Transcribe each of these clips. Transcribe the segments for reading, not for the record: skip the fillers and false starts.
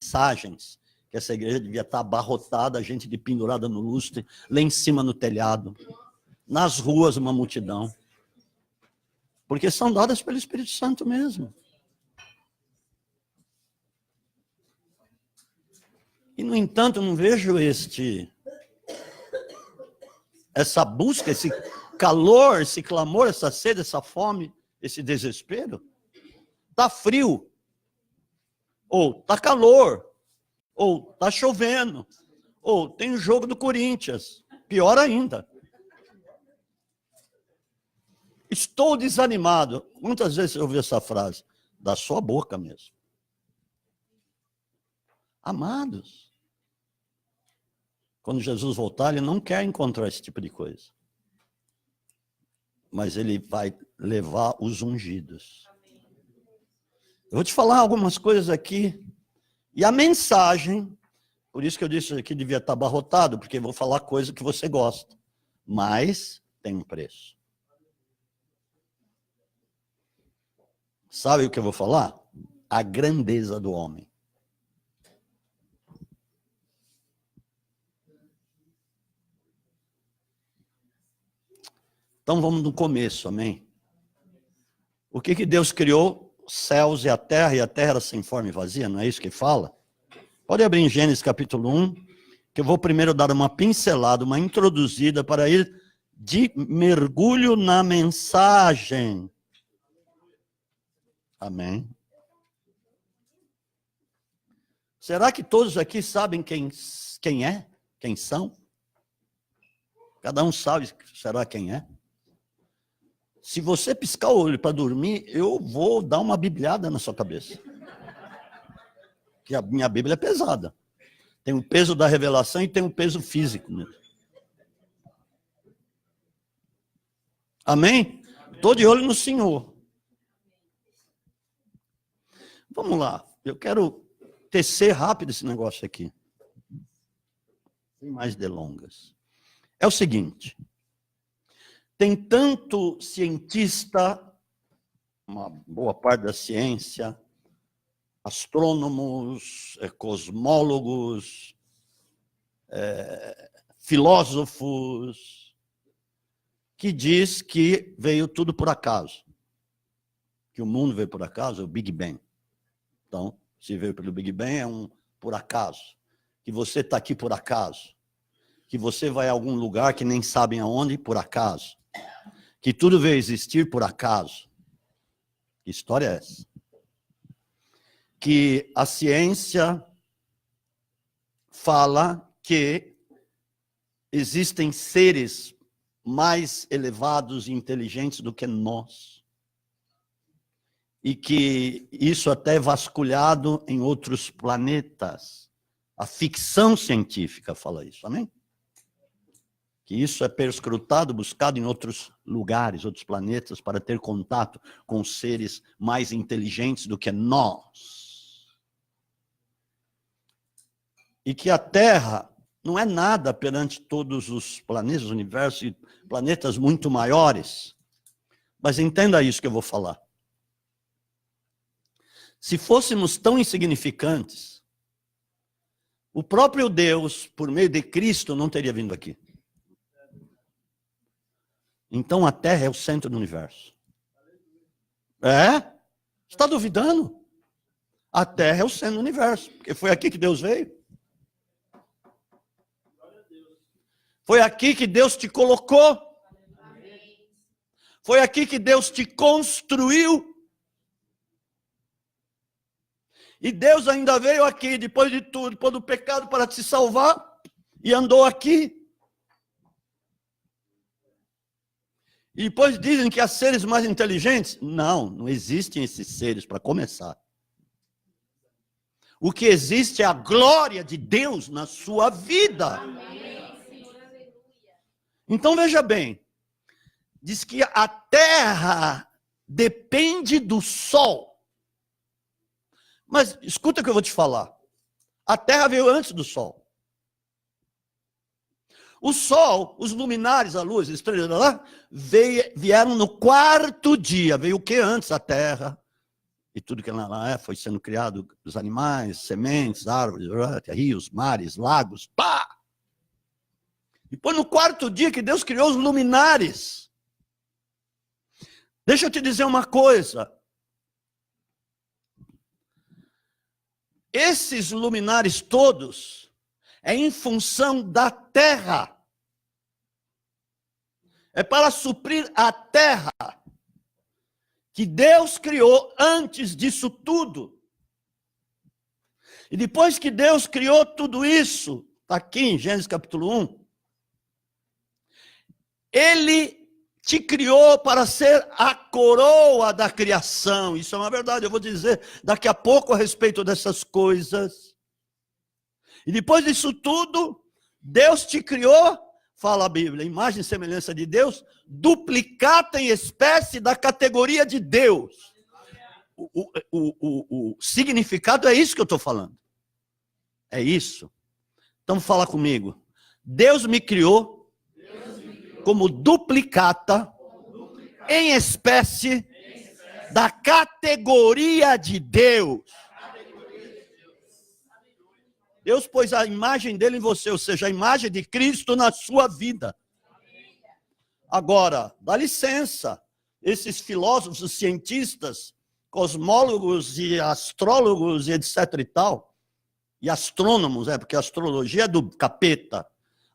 mensagens que essa igreja devia estar abarrotada, a gente de pendurada no lustre, lá em cima no telhado, nas ruas uma multidão. Porque são dadas pelo Espírito Santo mesmo. E, no entanto, não vejo essa busca, esse calor, esse clamor, essa sede, essa fome, esse desespero. Está frio, ou está calor, ou está chovendo, ou tem o jogo do Corinthians, pior ainda. Estou desanimado. Quantas vezes eu ouvi essa frase? Da sua boca mesmo. Amados, quando Jesus voltar, ele não quer encontrar esse tipo de coisa. Mas ele vai levar os ungidos. Eu vou te falar algumas coisas aqui. E a mensagem, por isso que eu disse que devia estar abarrotado, porque eu vou falar coisa que você gosta. Mas tem um preço. Sabe o que eu vou falar? A grandeza do homem. Então vamos no começo, amém? O que Deus criou? Os céus e a terra era sem forma e vazia, não é isso que fala? Pode abrir em Gênesis capítulo 1, que eu vou primeiro dar uma pincelada, uma introduzida para ir de mergulho na mensagem. Amém? Será que todos aqui sabem quem é? Quem são? Cada um sabe, será quem é? Se você piscar o olho para dormir, eu vou dar uma bibliada na sua cabeça. Que a minha Bíblia é pesada. Tem o peso da revelação e tem o peso físico mesmo. Amém? Estou de olho no Senhor. Vamos lá. Eu quero tecer rápido esse negócio aqui. Sem mais delongas. É o seguinte. Tem tanto cientista, uma boa parte da ciência, astrônomos, cosmólogos, filósofos, que diz que veio tudo por acaso. Que o mundo veio por acaso, é o Big Bang. Então, se veio pelo Big Bang, é um por acaso. Que você está aqui por acaso. Que você vai a algum lugar que nem sabem aonde, por acaso. Que tudo veio existir por acaso. Que história é essa? Que a ciência fala que existem seres mais elevados e inteligentes do que nós. E que isso até é vasculhado em outros planetas. A ficção científica fala isso, amém? Que isso é perscrutado, buscado em outros lugares, outros planetas, para ter contato com seres mais inteligentes do que nós. E que a Terra não é nada perante todos os planetas, os universos e planetas muito maiores. Mas entenda isso que eu vou falar. Se fôssemos tão insignificantes, o próprio Deus, por meio de Cristo, não teria vindo aqui. Então a Terra é o centro do universo. É? Está duvidando? A Terra é o centro do universo, porque foi aqui que Deus veio. Foi aqui que Deus te colocou. Foi aqui que Deus te construiu. E Deus ainda veio aqui, depois de tudo, depois do pecado, para te salvar, e andou aqui. E depois dizem que há seres mais inteligentes. Não, não existem esses seres, para começar. O que existe é a glória de Deus na sua vida. Então veja bem, diz que a terra depende do sol. Mas escuta o que eu vou te falar. A terra veio antes do sol. O sol, os luminares, a luz, as estrelas lá, vieram no quarto dia. Veio o que antes? A terra e tudo que lá foi sendo criado, os animais, sementes, árvores, rios, mares, lagos, pá! Depois, no quarto dia que Deus criou os luminares. Deixa eu te dizer uma coisa. Esses luminares todos é em função da terra. É para suprir a terra que Deus criou antes disso tudo. E depois que Deus criou tudo isso, está aqui em Gênesis capítulo 1, Ele te criou para ser a coroa da criação. Isso é uma verdade, eu vou dizer daqui a pouco a respeito dessas coisas. E depois disso tudo, Deus te criou, fala a Bíblia, imagem e semelhança de Deus, duplicata em espécie da categoria de Deus. O significado é isso que eu estou falando. É isso. Então fala comigo. Deus me criou como duplicata em espécie da categoria de Deus. Deus pôs a imagem dele em você, ou seja, a imagem de Cristo na sua vida. Agora, dá licença, esses filósofos, cientistas, cosmólogos e astrólogos e etc e tal, e astrônomos, porque a astrologia é do capeta.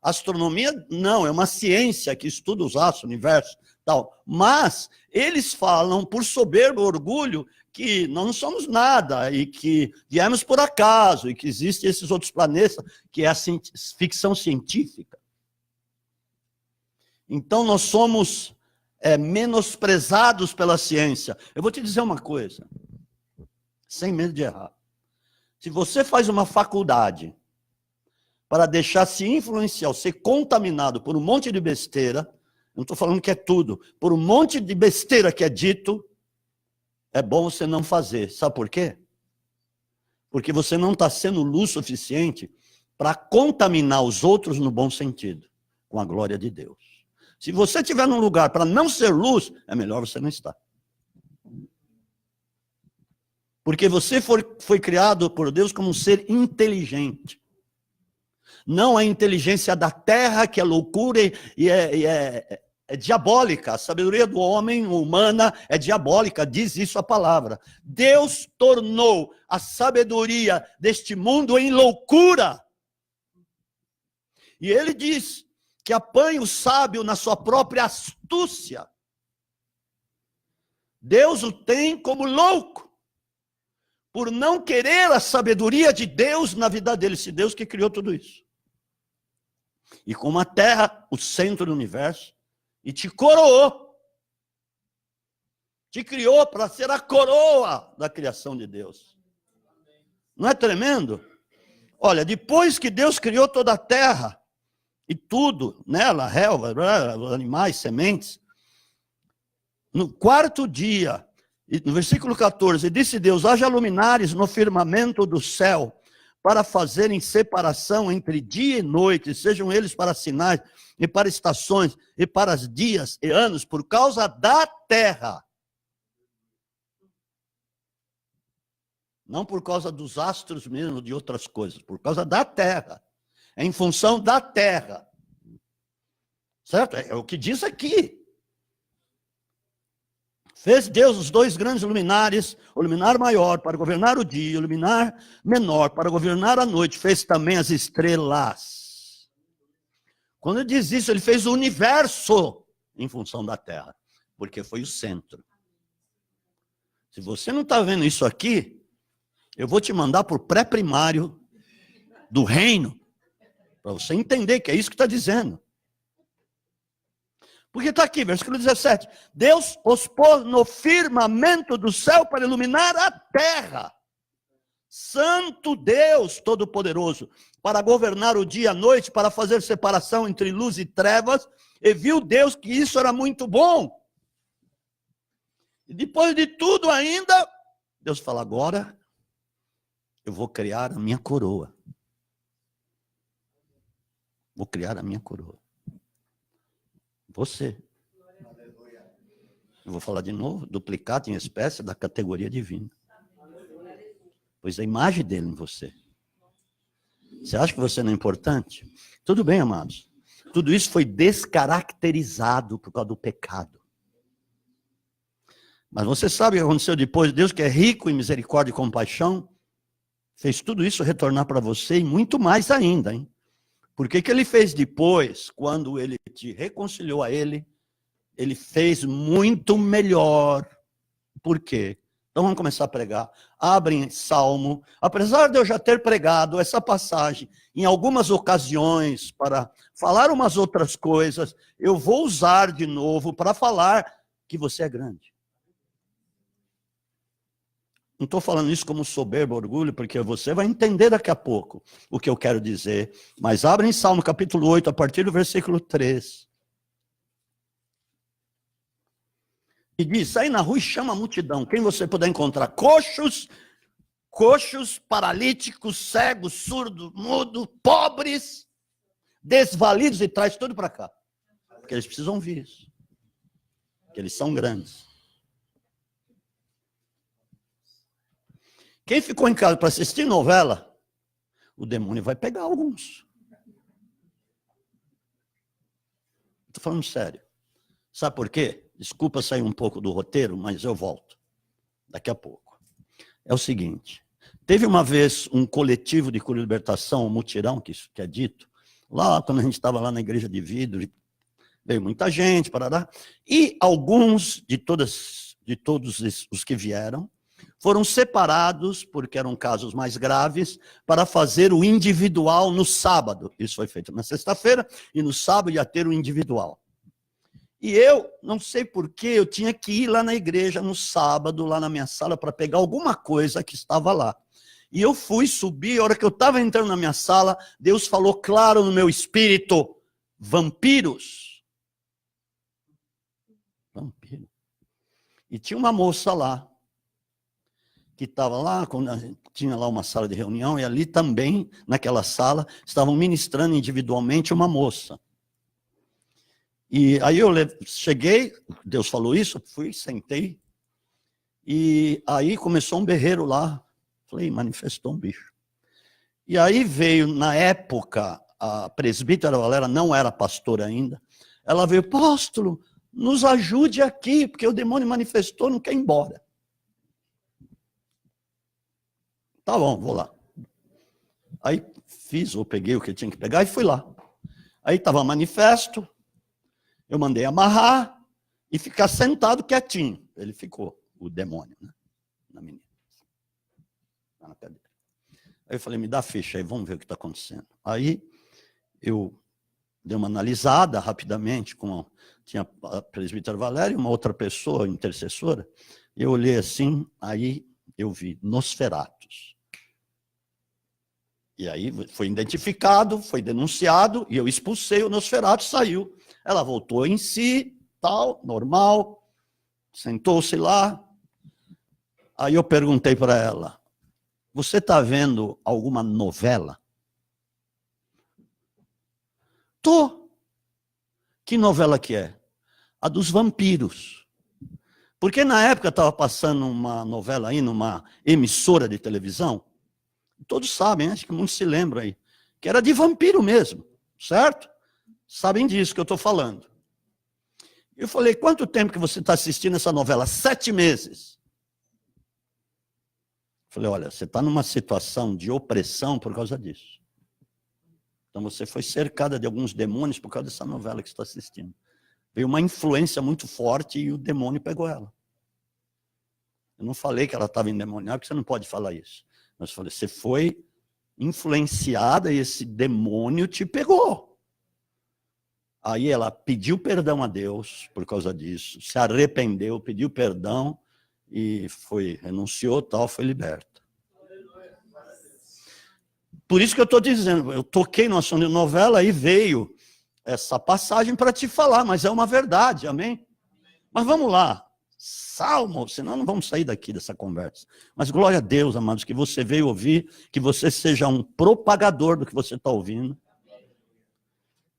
A astronomia não, é uma ciência que estuda os astros, o universo, tal. Mas eles falam por soberbo orgulho que nós não somos nada e que viemos por acaso e que existem esses outros planetas, que é a ficção científica. Então nós somos menosprezados pela ciência. Eu vou te dizer uma coisa, sem medo de errar. Se você faz uma faculdade para deixar se influenciar, ser contaminado por um monte de besteira, não estou falando que é tudo, por um monte de besteira que é dito, é bom você não fazer. Sabe por quê? Porque você não está sendo luz suficiente para contaminar os outros no bom sentido, com a glória de Deus. Se você estiver num lugar para não ser luz, é melhor você não estar. Porque você foi criado por Deus como um ser inteligente. Não a inteligência da terra, que é loucura e é diabólica. A sabedoria do homem, humana, é diabólica, diz isso a palavra. Deus tornou a sabedoria deste mundo em loucura. E ele diz que apanha o sábio na sua própria astúcia. Deus o tem como louco, por não querer a sabedoria de Deus na vida dele, se Deus que criou tudo isso. E como a terra, o centro do universo, e te coroou. Te criou para ser a coroa da criação de Deus. Não é tremendo? Olha, depois que Deus criou toda a terra, e tudo nela, relva, animais, sementes, no quarto dia, no versículo 14, disse Deus, haja luminares no firmamento do céu, para fazerem separação entre dia e noite, sejam eles para sinais, e para estações, e para dias e anos, por causa da terra. Não por causa dos astros mesmo, de outras coisas, por causa da terra. É em função da terra. Certo? É o que diz aqui. Fez Deus os dois grandes luminares, o luminar maior para governar o dia, o luminar menor para governar a noite. Fez também as estrelas. Quando ele diz isso, ele fez o universo em função da Terra, porque foi o centro. Se você não está vendo isso aqui, eu vou te mandar para o pré-primário do reino, para você entender que é isso que está dizendo. Porque está aqui, versículo 17. Deus os pôs no firmamento do céu para iluminar a terra. Santo Deus Todo-Poderoso, para governar o dia e a noite, para fazer separação entre luz e trevas. E viu Deus que isso era muito bom. E depois de tudo ainda, Deus fala, agora eu vou criar a minha coroa. Vou criar a minha coroa. Você. Eu vou falar de novo, duplicado em espécie da categoria divina. Pôs a imagem dele em você. Você acha que você não é importante? Tudo bem, amados. Tudo isso foi descaracterizado por causa do pecado. Mas você sabe o que aconteceu depois? Deus, que é rico em misericórdia e compaixão, fez tudo isso retornar para você e muito mais ainda, hein? Porque que ele fez depois, quando ele te reconciliou a ele fez muito melhor. Por quê? Então vamos começar a pregar. Abrem Salmo. Apesar de eu já ter pregado essa passagem em algumas ocasiões para falar umas outras coisas, eu vou usar de novo para falar que você é grande. Não estou falando isso como soberbo, orgulho, porque você vai entender daqui a pouco o que eu quero dizer. Mas abrem Salmo capítulo 8, a partir do versículo 3. E diz, sai na rua e chama a multidão. Quem você puder encontrar? Coxos, paralíticos, cegos, surdos, mudos, pobres, desvalidos, e traz tudo para cá. Porque eles precisam ouvir isso. Porque eles são grandes. Quem ficou em casa para assistir novela, o demônio vai pegar alguns. Estou falando sério. Sabe por quê? Desculpa sair um pouco do roteiro, mas eu volto daqui a pouco. É o seguinte, teve uma vez um coletivo de cura e libertação, um mutirão, que isso que é dito, lá quando a gente estava lá na igreja de vidro, veio muita gente, parará, e alguns de todos os que vieram, foram separados, porque eram casos mais graves, para fazer o individual no sábado. Isso foi feito na sexta-feira, e no sábado ia ter o individual. E eu, não sei porquê, eu tinha que ir lá na igreja no sábado, lá na minha sala, para pegar alguma coisa que estava lá. E eu fui subir, a hora que eu estava entrando na minha sala, Deus falou claro no meu espírito, vampiros. Vampiro. E tinha uma moça lá, que estava lá, tinha lá uma sala de reunião, e ali também, naquela sala, estavam ministrando individualmente uma moça. E aí eu cheguei, Deus falou isso, fui, sentei, e aí começou um berreiro lá, falei, manifestou um bicho. E aí veio, na época, a presbítera Valéria não era pastora ainda, ela veio, apóstolo, nos ajude aqui, porque o demônio manifestou, não quer ir embora. Tá bom, vou lá. Aí peguei o que eu tinha que pegar e fui lá. Aí estava manifesto, eu mandei amarrar e ficar sentado quietinho. Ele ficou, o demônio, né? Na menina. Na cadeira. Aí eu falei, me dá a ficha aí, vamos ver o que está acontecendo. Aí eu dei uma analisada rapidamente, tinha a presbítera Valéria e uma outra pessoa, intercessora. Eu olhei assim, aí eu vi Nosferatus. E aí foi identificado, foi denunciado, e eu expulsei o Nosferatus, saiu. Ela voltou em si, tal, normal, sentou-se lá. Aí eu perguntei para ela, você está vendo alguma novela? Tô. Que novela que é? A dos vampiros. Porque na época estava passando uma novela aí, numa emissora de televisão, todos sabem, acho que muitos se lembram aí, que era de vampiro mesmo, certo? Sabem disso que eu estou falando. Eu falei, quanto tempo que você está assistindo essa novela? 7 meses. Falei, olha, você está numa situação de opressão por causa disso. Então você foi cercada de alguns demônios por causa dessa novela que você está assistindo. Veio uma influência muito forte e o demônio pegou ela. Eu não falei que ela estava endemoniada, porque você não pode falar isso. Mas eu falei, você foi influenciada e esse demônio te pegou. Aí ela pediu perdão a Deus por causa disso, se arrependeu, pediu perdão e renunciou, tal, foi liberta. Por isso que eu estou dizendo, eu toquei no assunto de novela e veio essa passagem para te falar, mas é uma verdade, amém? Mas vamos lá, Salmo, senão não vamos sair daqui dessa conversa. Mas glória a Deus, amados, que você veio ouvir, que você seja um propagador do que você está ouvindo,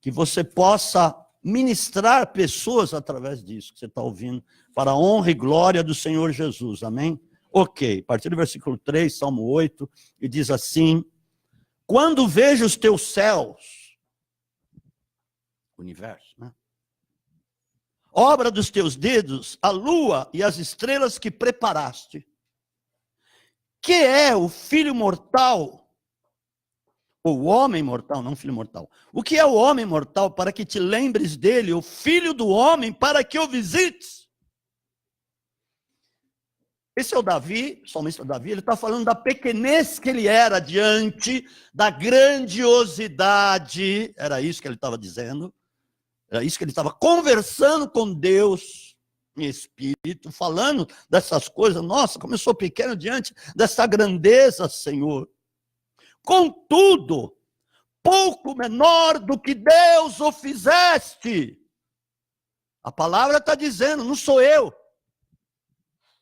que você possa ministrar pessoas através disso que você está ouvindo, para a honra e glória do Senhor Jesus, amém? Ok, a partir do versículo 3, Salmo 8, e diz assim: quando vejo os teus céus, universo, né? Obra dos teus dedos, a lua e as estrelas que preparaste, que é o filho mortal, ou o homem mortal, não filho mortal. O que é o homem mortal para que te lembres dele, o filho do homem para que o visites? Esse é o Davi, o salmista Davi, ele está falando da pequenez que ele era diante da grandiosidade, era isso que ele estava dizendo, era isso que ele estava conversando com Deus em espírito, falando dessas coisas. Nossa, como eu sou pequeno diante dessa grandeza, Senhor. Contudo, pouco menor do que Deus o fizeste. A palavra está dizendo, não sou eu.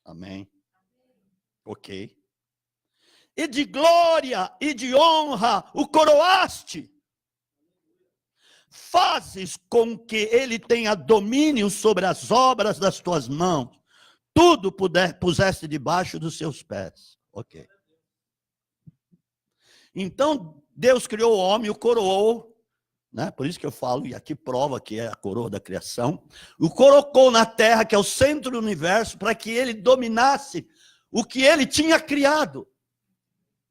Amém. Ok. E de glória e de honra o coroaste. Fazes com que ele tenha domínio sobre as obras das tuas mãos. Tudo puseste debaixo dos seus pés. Ok. Então, Deus criou o homem, o coroou, né? Por isso que eu falo, e aqui prova que é a coroa da criação. O colocou na terra, que é o centro do universo, para que ele dominasse o que ele tinha criado.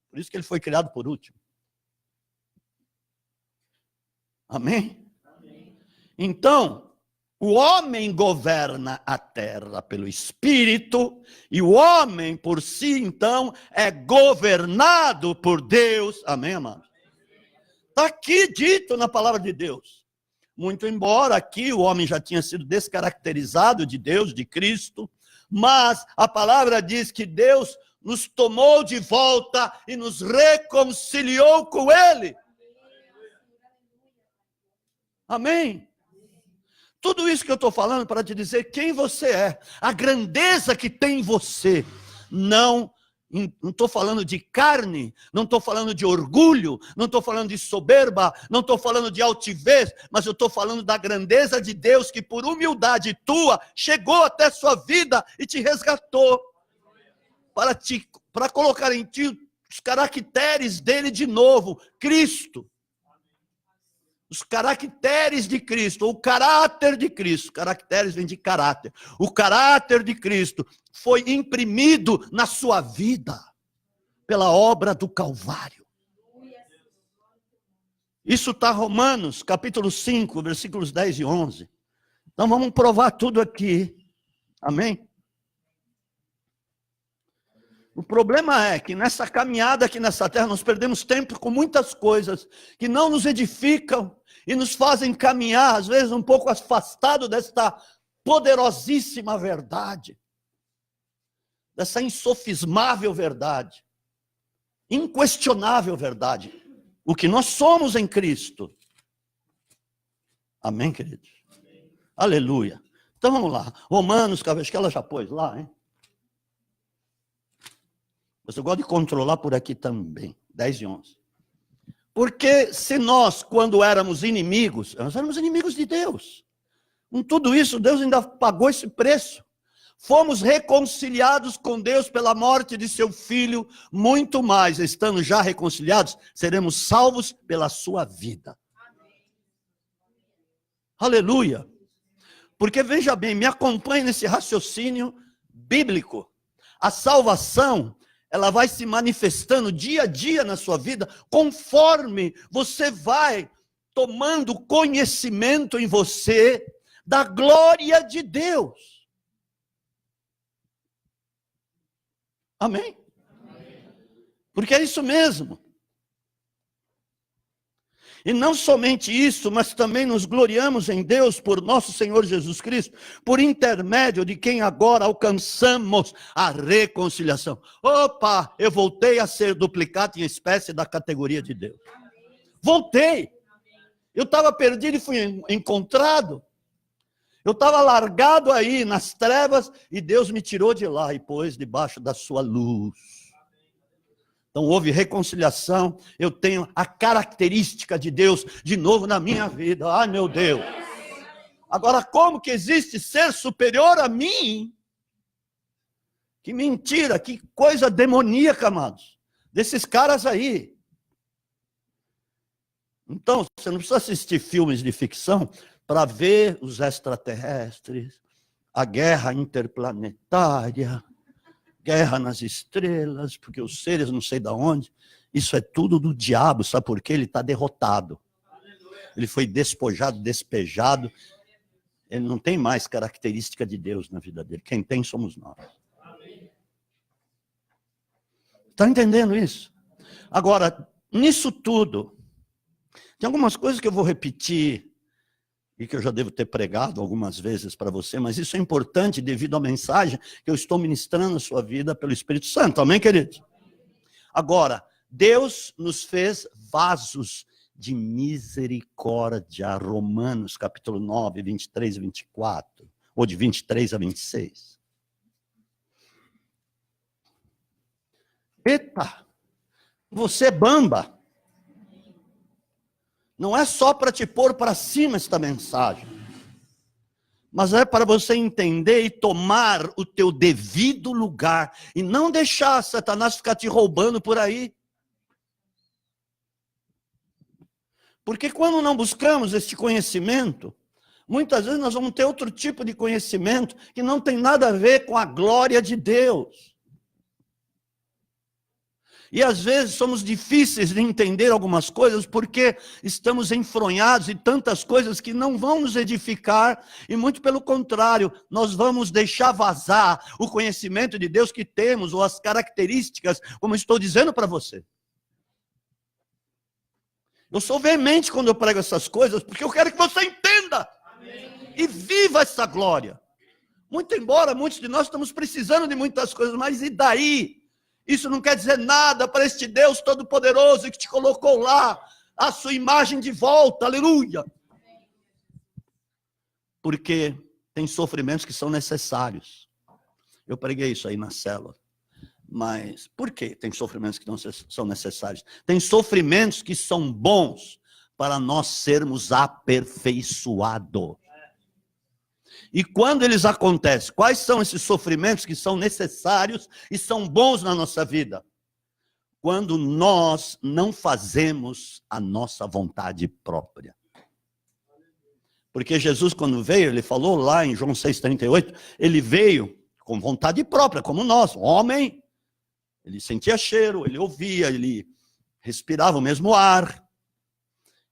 Por isso que ele foi criado por último. Amém? Amém. Então, o homem governa a terra pelo Espírito, e o homem por si, então, é governado por Deus. Amém, amado? Está aqui dito na palavra de Deus. Muito embora aqui o homem já tinha sido descaracterizado de Deus, de Cristo, mas a palavra diz que Deus nos tomou de volta e nos reconciliou com Ele. Amém? Tudo isso que eu estou falando para te dizer quem você é, a grandeza que tem em você. Não estou falando de carne, não estou falando de orgulho, não estou falando de soberba, não estou falando de altivez, mas eu estou falando da grandeza de Deus que por humildade tua chegou até sua vida e te resgatou para colocar em ti os caracteres dele de novo, Cristo. Os caracteres de Cristo, o caráter de Cristo, caracteres vem de caráter. O caráter de Cristo foi imprimido na sua vida pela obra do Calvário. Isso está Romanos, capítulo 5, versículos 10 e 11. Então vamos provar tudo aqui. Amém? O problema é que nessa caminhada aqui nessa terra nós perdemos tempo com muitas coisas que não nos edificam e nos fazem caminhar, às vezes, um pouco afastado desta poderosíssima verdade, dessa insofismável verdade, inquestionável verdade, o que nós somos em Cristo. Amém, queridos? Amém. Aleluia. Então vamos lá, Romanos, acho que ela já pôs lá, hein? Mas eu gosto de controlar por aqui também, 10 e 11. Porque se nós, quando éramos inimigos, nós éramos inimigos de Deus. Com tudo isso, Deus ainda pagou esse preço. Fomos reconciliados com Deus pela morte de seu Filho, muito mais, estando já reconciliados, seremos salvos pela sua vida. Aleluia. Porque veja bem, me acompanhe nesse raciocínio bíblico. A salvação, ela vai se manifestando dia a dia na sua vida, conforme você vai tomando conhecimento em você da glória de Deus. Amém? Porque é isso mesmo. E não somente isso, mas também nos gloriamos em Deus por nosso Senhor Jesus Cristo, por intermédio de quem agora alcançamos a reconciliação. Opa, eu voltei a ser duplicado em espécie da categoria de Deus. Voltei. Eu estava perdido e fui encontrado. Eu estava largado aí nas trevas e Deus me tirou de lá e pôs debaixo da sua luz. Então houve reconciliação, eu tenho a característica de Deus de novo na minha vida. Ai, meu Deus. Agora, como que existe ser superior a mim? Que mentira, que coisa demoníaca, amados. Desses caras aí. Então, você não precisa assistir filmes de ficção para ver os extraterrestres, a guerra interplanetária, guerra nas estrelas, porque os seres não sei de onde. Isso é tudo do diabo, sabe por quê? Ele está derrotado. Ele foi despojado, despejado. Ele não tem mais característica de Deus na vida dele. Quem tem somos nós. Está entendendo isso? Agora, nisso tudo, tem algumas coisas que eu vou repetir e que eu já devo ter pregado algumas vezes para você, mas isso é importante devido à mensagem que eu estou ministrando na sua vida pelo Espírito Santo. Amém, queridos? Agora, Deus nos fez vasos de misericórdia. Romanos, capítulo 9, 23 e 24, ou de 23 a 26. Eita, você é bamba. Não é só para te pôr para cima esta mensagem, mas é para você entender e tomar o teu devido lugar, e não deixar Satanás ficar te roubando por aí. Porque quando não buscamos este conhecimento, muitas vezes nós vamos ter outro tipo de conhecimento que não tem nada a ver com a glória de Deus. E às vezes somos difíceis de entender algumas coisas porque estamos enfronhados em tantas coisas que não vão nos edificar, e muito pelo contrário, nós vamos deixar vazar o conhecimento de Deus que temos, ou as características, como estou dizendo para você. Eu sou veemente quando eu prego essas coisas, porque eu quero que você entenda. Amém. E viva essa glória. Muito embora muitos de nós estamos precisando de muitas coisas, mas e daí? Isso não quer dizer nada para este Deus Todo-Poderoso que te colocou lá, a sua imagem de volta, aleluia. Porque tem sofrimentos que são necessários. Eu preguei isso aí na célula. Mas por que tem sofrimentos que não são necessários? Tem sofrimentos que são bons para nós sermos aperfeiçoados. E quando eles acontecem, quais são esses sofrimentos que são necessários e são bons na nossa vida? Quando nós não fazemos a nossa vontade própria. Porque Jesus, quando veio, ele falou lá em João 6,38, ele veio com vontade própria, como nós, homem. Ele sentia cheiro, ele ouvia, ele respirava o mesmo ar,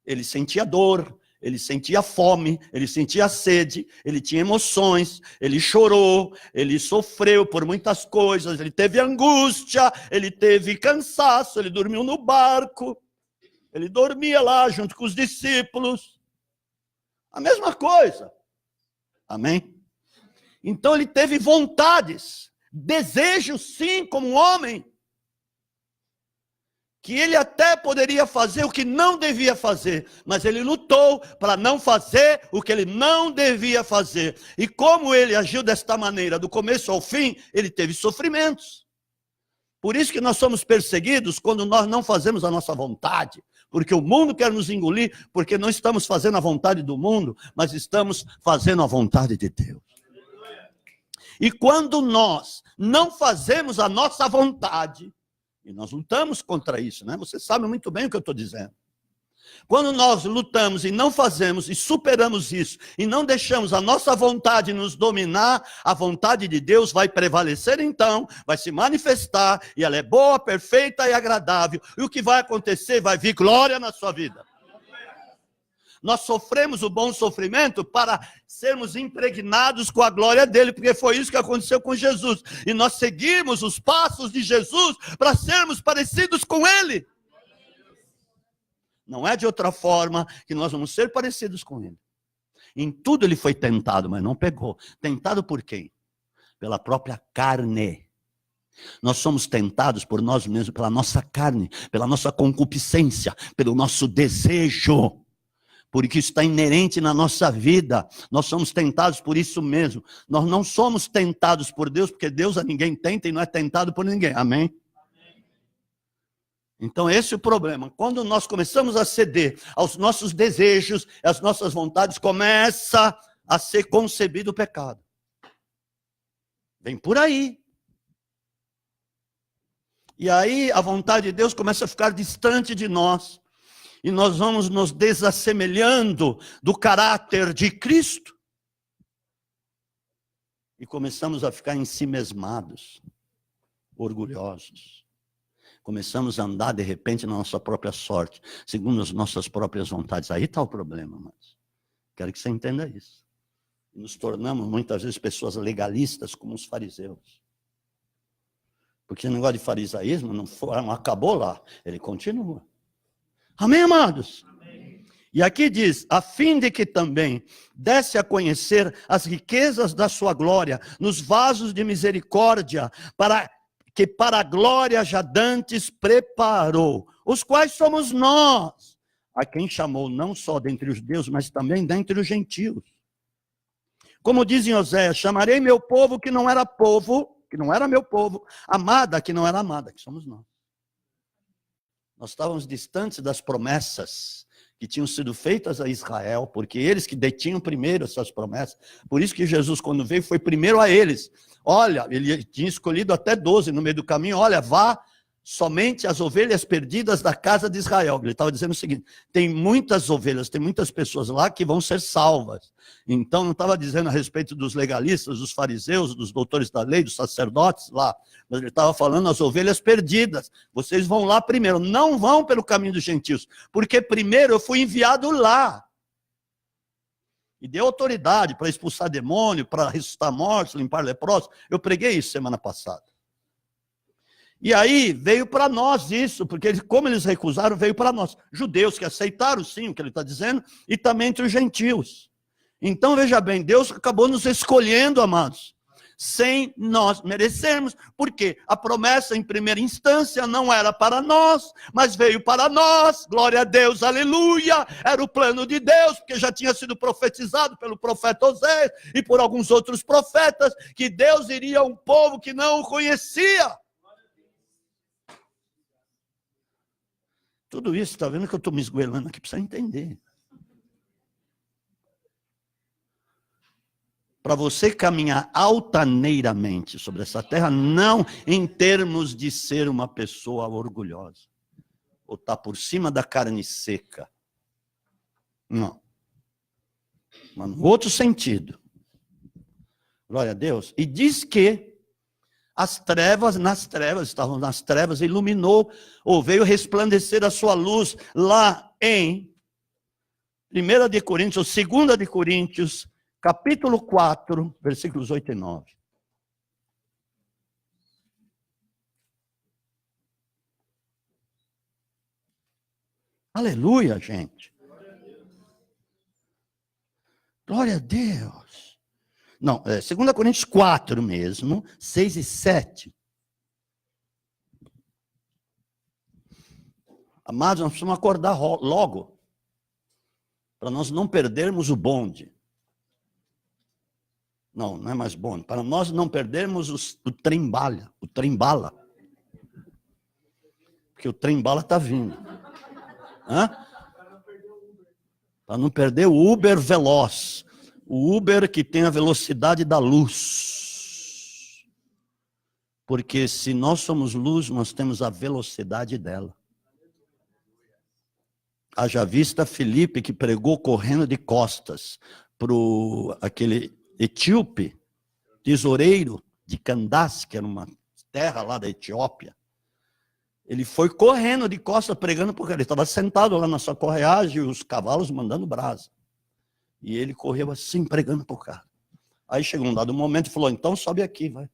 ele sentia dor, ele sentia fome, ele sentia sede, ele tinha emoções, ele chorou, ele sofreu por muitas coisas, ele teve angústia, ele teve cansaço, ele dormiu no barco, ele dormia lá junto com os discípulos. A mesma coisa. Amém? Então ele teve vontades, desejos sim, como um homem, que ele até poderia fazer o que não devia fazer, mas ele lutou para não fazer o que ele não devia fazer. E como ele agiu desta maneira, do começo ao fim, ele teve sofrimentos. Por isso que nós somos perseguidos quando nós não fazemos a nossa vontade, porque o mundo quer nos engolir, porque não estamos fazendo a vontade do mundo, mas estamos fazendo a vontade de Deus. E quando nós não fazemos a nossa vontade, e nós lutamos contra isso, né? Você sabe muito bem o que eu estou dizendo. Quando nós lutamos e não fazemos, e superamos isso, e não deixamos a nossa vontade nos dominar, a vontade de Deus vai prevalecer então, vai se manifestar, e ela é boa, perfeita e agradável. E o que vai acontecer? Vai vir glória na sua vida. Nós sofremos o bom sofrimento para sermos impregnados com a glória dele, porque foi isso que aconteceu com Jesus. E nós seguimos os passos de Jesus para sermos parecidos com ele. Não é de outra forma que nós vamos ser parecidos com ele. Em tudo ele foi tentado, mas não pegou. Tentado por quem? Pela própria carne. Nós somos tentados por nós mesmos, pela nossa carne, pela nossa concupiscência, pelo nosso desejo. Porque isso está inerente na nossa vida. Nós somos tentados por isso mesmo. Nós não somos tentados por Deus, porque Deus a ninguém tenta e não é tentado por ninguém. Amém? Então esse é o problema. Quando nós começamos a ceder aos nossos desejos, às nossas vontades, começa a ser concebido o pecado. Vem por aí. E aí a vontade de Deus começa a ficar distante de nós. E nós vamos nos desassemelhando do caráter de Cristo. E começamos a ficar ensimesmados, orgulhosos. Começamos a andar, de repente, na nossa própria sorte, segundo as nossas próprias vontades. Aí está o problema, mas quero que você entenda isso. Nos tornamos, muitas vezes, pessoas legalistas, como os fariseus. Porque o negócio de farisaísmo não acabou lá, ele continua. Amém, amados? Amém. E aqui diz, a fim de que também desse a conhecer as riquezas da sua glória, nos vasos de misericórdia, para a glória já dantes preparou, os quais somos nós, a quem chamou não só dentre os judeus, mas também dentre os gentios. Como diz em Oséias, chamarei meu povo que não era povo, que não era meu povo, amada que não era amada, que somos nós. Nós estávamos distantes das promessas que tinham sido feitas a Israel, porque eles que detinham primeiro essas promessas. Por isso que Jesus, quando veio, foi primeiro a eles. Olha, ele tinha escolhido até 12 no meio do caminho. Olha, vá somente as ovelhas perdidas da casa de Israel. Ele estava dizendo o seguinte, tem muitas ovelhas, tem muitas pessoas lá que vão ser salvas. Então, não estava dizendo a respeito dos legalistas, dos fariseus, dos doutores da lei, dos sacerdotes lá, mas ele estava falando as ovelhas perdidas. Vocês vão lá primeiro, não vão pelo caminho dos gentios, porque primeiro eu fui enviado lá. E deu autoridade para expulsar demônio, para ressuscitar mortos, limpar leprosos. Eu preguei isso semana passada. E aí veio para nós isso, porque como eles recusaram, veio para nós. Judeus que aceitaram sim o que ele está dizendo, e também entre os gentios. Então veja bem, Deus acabou nos escolhendo, amados, sem nós merecermos, porque a promessa em primeira instância não era para nós, mas veio para nós, glória a Deus, aleluia, era o plano de Deus, porque já tinha sido profetizado pelo profeta Oséias e por alguns outros profetas, que Deus iria a um povo que não o conhecia. Tudo isso, está vendo que eu estou me esgoelando aqui, precisa entender. Para você caminhar altaneiramente sobre essa terra, não em termos de ser uma pessoa orgulhosa, ou estar por cima da carne seca. Não. Mas no outro sentido. Glória a Deus. E diz que estavam nas trevas, iluminou, ou veio resplandecer a sua luz lá em 1 de Coríntios, ou 2 de Coríntios, capítulo 4, versículos 8 e 9. Aleluia, gente. Glória a Deus. Não, 2 Coríntios 4 mesmo, 6 e 7. Amados, nós precisamos acordar logo, para nós não perdermos o bonde. Não, não é mais bonde. Para nós não perdermos o trem-bala. Porque o trem-bala está vindo. Para não perder o Uber veloz. O Uber que tem a velocidade da luz. Porque se nós somos luz, nós temos a velocidade dela. Haja vista Filipe, que pregou correndo de costas para aquele etíope, tesoureiro de Candace, que era uma terra lá da Etiópia. Ele foi correndo de costas pregando, porque ele estava sentado lá na sua correagem, e os cavalos mandando brasa. E ele correu assim, pregando para o cara. Aí chegou um dado momento e falou, então sobe aqui, vai.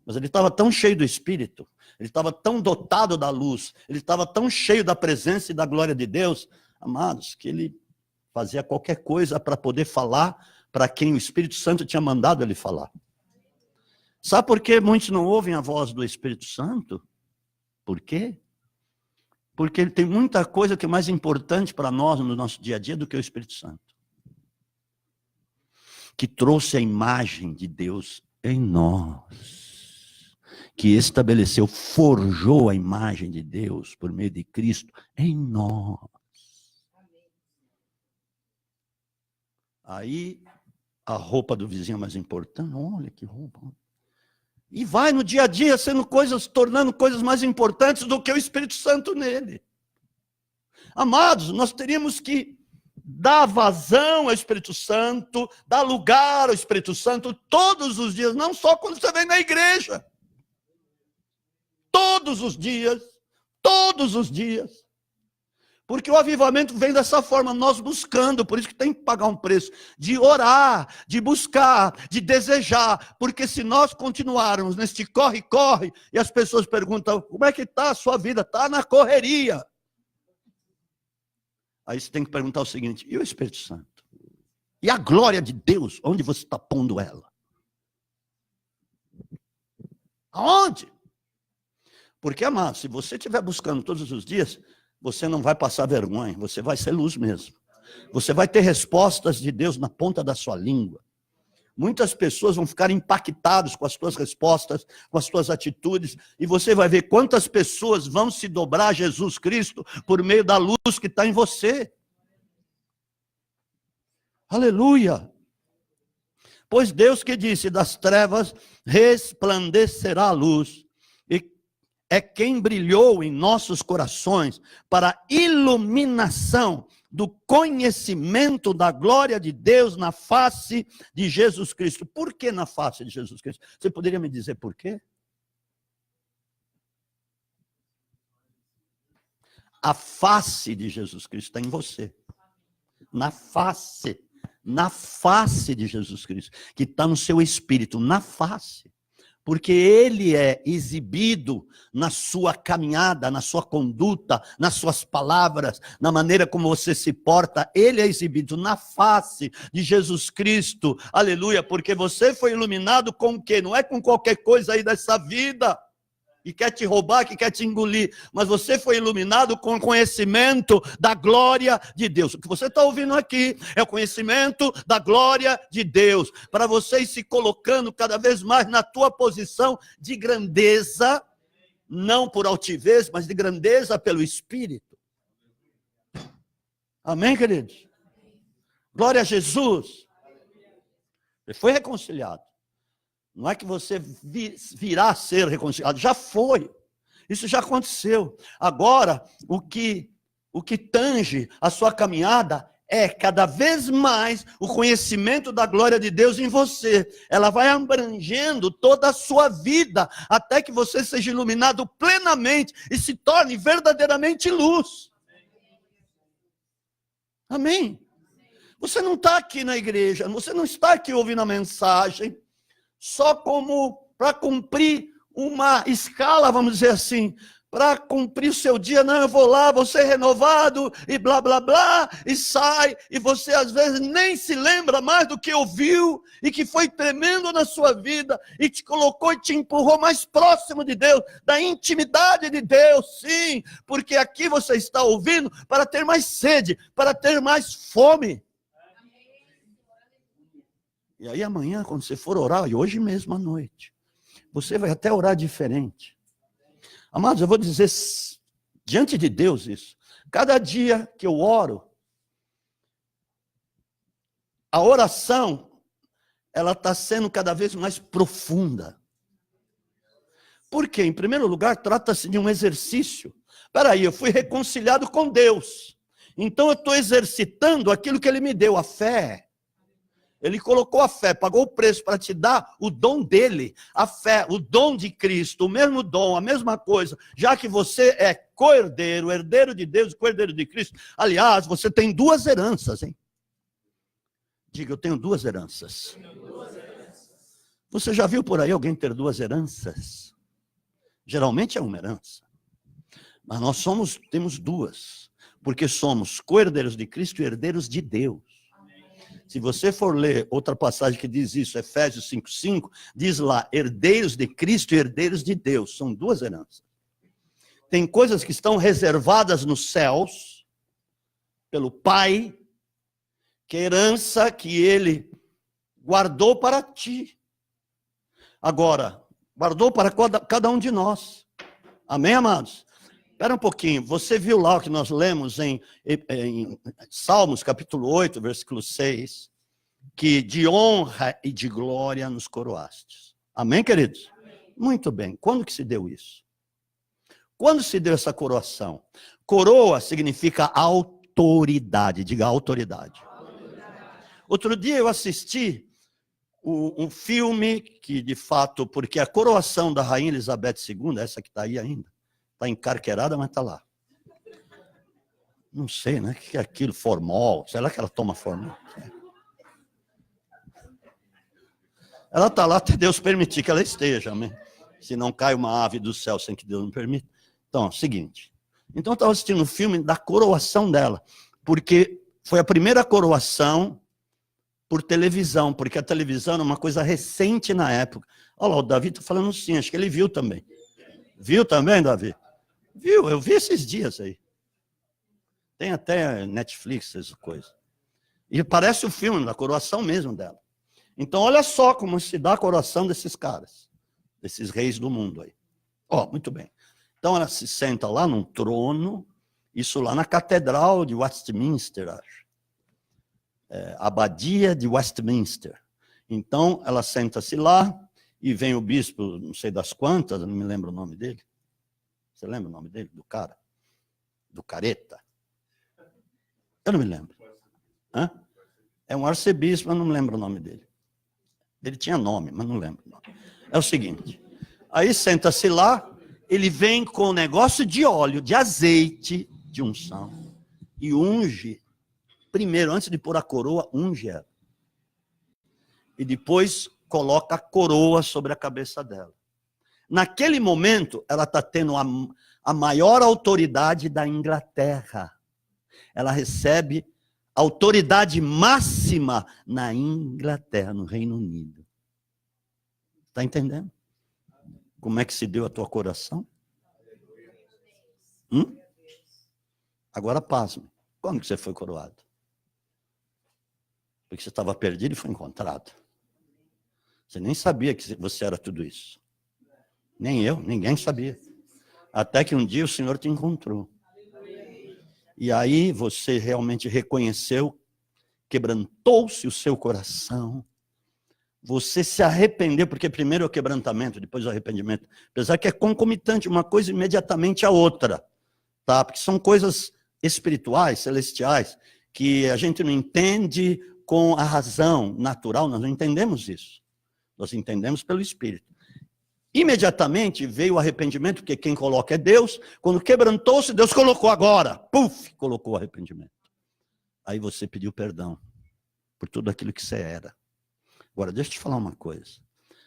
Mas ele estava tão cheio do Espírito, ele estava tão dotado da luz, ele estava tão cheio da presença e da glória de Deus, amados, que ele fazia qualquer coisa para poder falar para quem o Espírito Santo tinha mandado ele falar. Sabe por que muitos não ouvem a voz do Espírito Santo? Por quê? Porque ele tem muita coisa que é mais importante para nós no nosso dia a dia do que o Espírito Santo. Que trouxe a imagem de Deus em nós. Que estabeleceu, forjou a imagem de Deus por meio de Cristo em nós. Aí, a roupa do vizinho é mais importante. Olha que roupa. E vai no dia a dia sendo coisas, tornando coisas mais importantes do que o Espírito Santo nele. Amados, nós teríamos que dar vazão ao Espírito Santo, dar lugar ao Espírito Santo todos os dias, não só quando você vem na igreja. Todos os dias, todos os dias. Porque o avivamento vem dessa forma, nós buscando, por isso que tem que pagar um preço, de orar, de buscar, de desejar, porque se nós continuarmos neste corre-corre, e as pessoas perguntam, como é que está a sua vida? Está na correria. Aí você tem que perguntar o seguinte, e o Espírito Santo? E a glória de Deus, onde você está pondo ela? Aonde? Porque, amado, se você estiver buscando todos os dias, você não vai passar vergonha, você vai ser luz mesmo. Você vai ter respostas de Deus na ponta da sua língua. Muitas pessoas vão ficar impactadas com as suas respostas, com as suas atitudes, e você vai ver quantas pessoas vão se dobrar a Jesus Cristo por meio da luz que está em você. Aleluia! Pois Deus que disse, das trevas resplandecerá a luz, e é quem brilhou em nossos corações para a iluminação do conhecimento da glória de Deus na face de Jesus Cristo. Por que na face de Jesus Cristo? Você poderia me dizer por quê? A face de Jesus Cristo está em você. Na face de Jesus Cristo, que está no seu espírito, na face. Porque ele é exibido na sua caminhada, na sua conduta, nas suas palavras, na maneira como você se porta. Ele é exibido na face de Jesus Cristo. Aleluia, porque você foi iluminado com o quê? Não é com qualquer coisa aí dessa vida que quer te roubar, que quer te engolir, mas você foi iluminado com o conhecimento da glória de Deus. O que você está ouvindo aqui é o conhecimento da glória de Deus, para você ir se colocando cada vez mais na tua posição de grandeza, não por altivez, mas de grandeza pelo Espírito. Amém, queridos? Glória a Jesus. Ele foi reconciliado. Não é que você virá a ser reconciliado, já foi. Isso já aconteceu. Agora, o que tange a sua caminhada é cada vez mais o conhecimento da glória de Deus em você. Ela vai abrangendo toda a sua vida, até que você seja iluminado plenamente e se torne verdadeiramente luz. Amém? Você não está aqui na igreja, você não está aqui ouvindo a mensagem, só como para cumprir uma escala, vamos dizer assim, para cumprir o seu dia. Não, eu vou lá, vou ser renovado, e blá, blá, blá, e sai, e você às vezes nem se lembra mais do que ouviu, e que foi tremendo na sua vida, e te colocou e te empurrou mais próximo de Deus, da intimidade de Deus, sim, porque aqui você está ouvindo para ter mais sede, para ter mais fome. E aí amanhã, quando você for orar, e hoje mesmo à noite, você vai até orar diferente. Amados, eu vou dizer diante de Deus isso. Cada dia que eu oro, a oração, ela está sendo cada vez mais profunda. Por quê? Em primeiro lugar, trata-se de um exercício. Espera aí, eu fui reconciliado com Deus. Então eu estou exercitando aquilo que Ele me deu, a fé. Ele colocou a fé, pagou o preço para te dar o dom dele, a fé, o dom de Cristo, o mesmo dom, a mesma coisa, já que você é co-herdeiro, herdeiro de Deus e co-herdeiro de Cristo. Aliás, você tem duas heranças, hein? Diga, eu tenho duas heranças. Você já viu por aí alguém ter duas heranças? Geralmente é uma herança. Mas nós temos duas, porque somos co-herdeiros de Cristo e herdeiros de Deus. Se você for ler outra passagem que diz isso, Efésios 5:5, diz lá, herdeiros de Cristo e herdeiros de Deus. São duas heranças. Tem coisas que estão reservadas nos céus, pelo Pai, que é herança que Ele guardou para ti. Agora, guardou para cada um de nós. Amém, amados? Espera um pouquinho, você viu lá o que nós lemos em Salmos, capítulo 8, versículo 6, que de honra e de glória nos coroastes. Amém, queridos? Amém. Muito bem. Quando que se deu isso? Quando se deu essa coroação? Coroa significa autoridade. Diga autoridade. Outro dia eu assisti um filme que, de fato, porque a coroação da Rainha Elizabeth II, essa que está aí ainda, está encarquerada, mas está lá. Não sei, né? O que é aquilo? Formol. Será que ela toma formol? Ela está lá até Deus permitir que ela esteja, amém? Se não cai uma ave do céu sem que Deus não permita. Então, é o seguinte. Então, eu estava assistindo um filme da coroação dela, porque foi a primeira coroação por televisão, porque a televisão era uma coisa recente na época. Olha lá, o Davi está falando sim, acho que ele viu também. Viu também, Davi? Viu, eu vi esses dias aí. Tem até Netflix, essas coisas. E parece o filme da coroação mesmo dela. Então, olha só como se dá a coroação desses caras, desses reis do mundo aí. Ó, muito bem. Então, ela se senta lá num trono, isso lá na Catedral de Westminster, acho. Abadia de Westminster. Então, ela senta-se lá e vem o bispo, não sei das quantas, não me lembro o nome dele. Você lembra o nome dele, do cara? Do careta? Eu não me lembro. Hã? É um arcebispo, mas não me lembro o nome dele. Ele tinha nome, mas não lembro o nome. É o seguinte, aí senta-se lá, ele vem com um negócio de óleo, de azeite, de unção, e unge. Primeiro, antes de pôr a coroa, unge ela. E depois coloca a coroa sobre a cabeça dela. Naquele momento, ela está tendo a maior autoridade da Inglaterra. Ela recebe autoridade máxima na Inglaterra, no Reino Unido. Está entendendo? Como é que se deu a tua coroação? Agora pasme. Como que você foi coroado? Porque você estava perdido e foi encontrado. Você nem sabia que você era tudo isso. Nem eu, ninguém sabia. Até que um dia o Senhor te encontrou. E aí você realmente reconheceu, quebrantou-se o seu coração. Você se arrependeu, porque primeiro é o quebrantamento, depois o arrependimento. Apesar que é concomitante uma coisa imediatamente à outra. Tá? Porque são coisas espirituais, celestiais, que a gente não entende com a razão natural, nós não entendemos isso. Nós entendemos pelo Espírito. Imediatamente veio o arrependimento, porque quem coloca é Deus. Quando quebrantou-se, Deus colocou agora. Puf, colocou o arrependimento. Aí você pediu perdão por tudo aquilo que você era. Agora, deixa eu te falar uma coisa.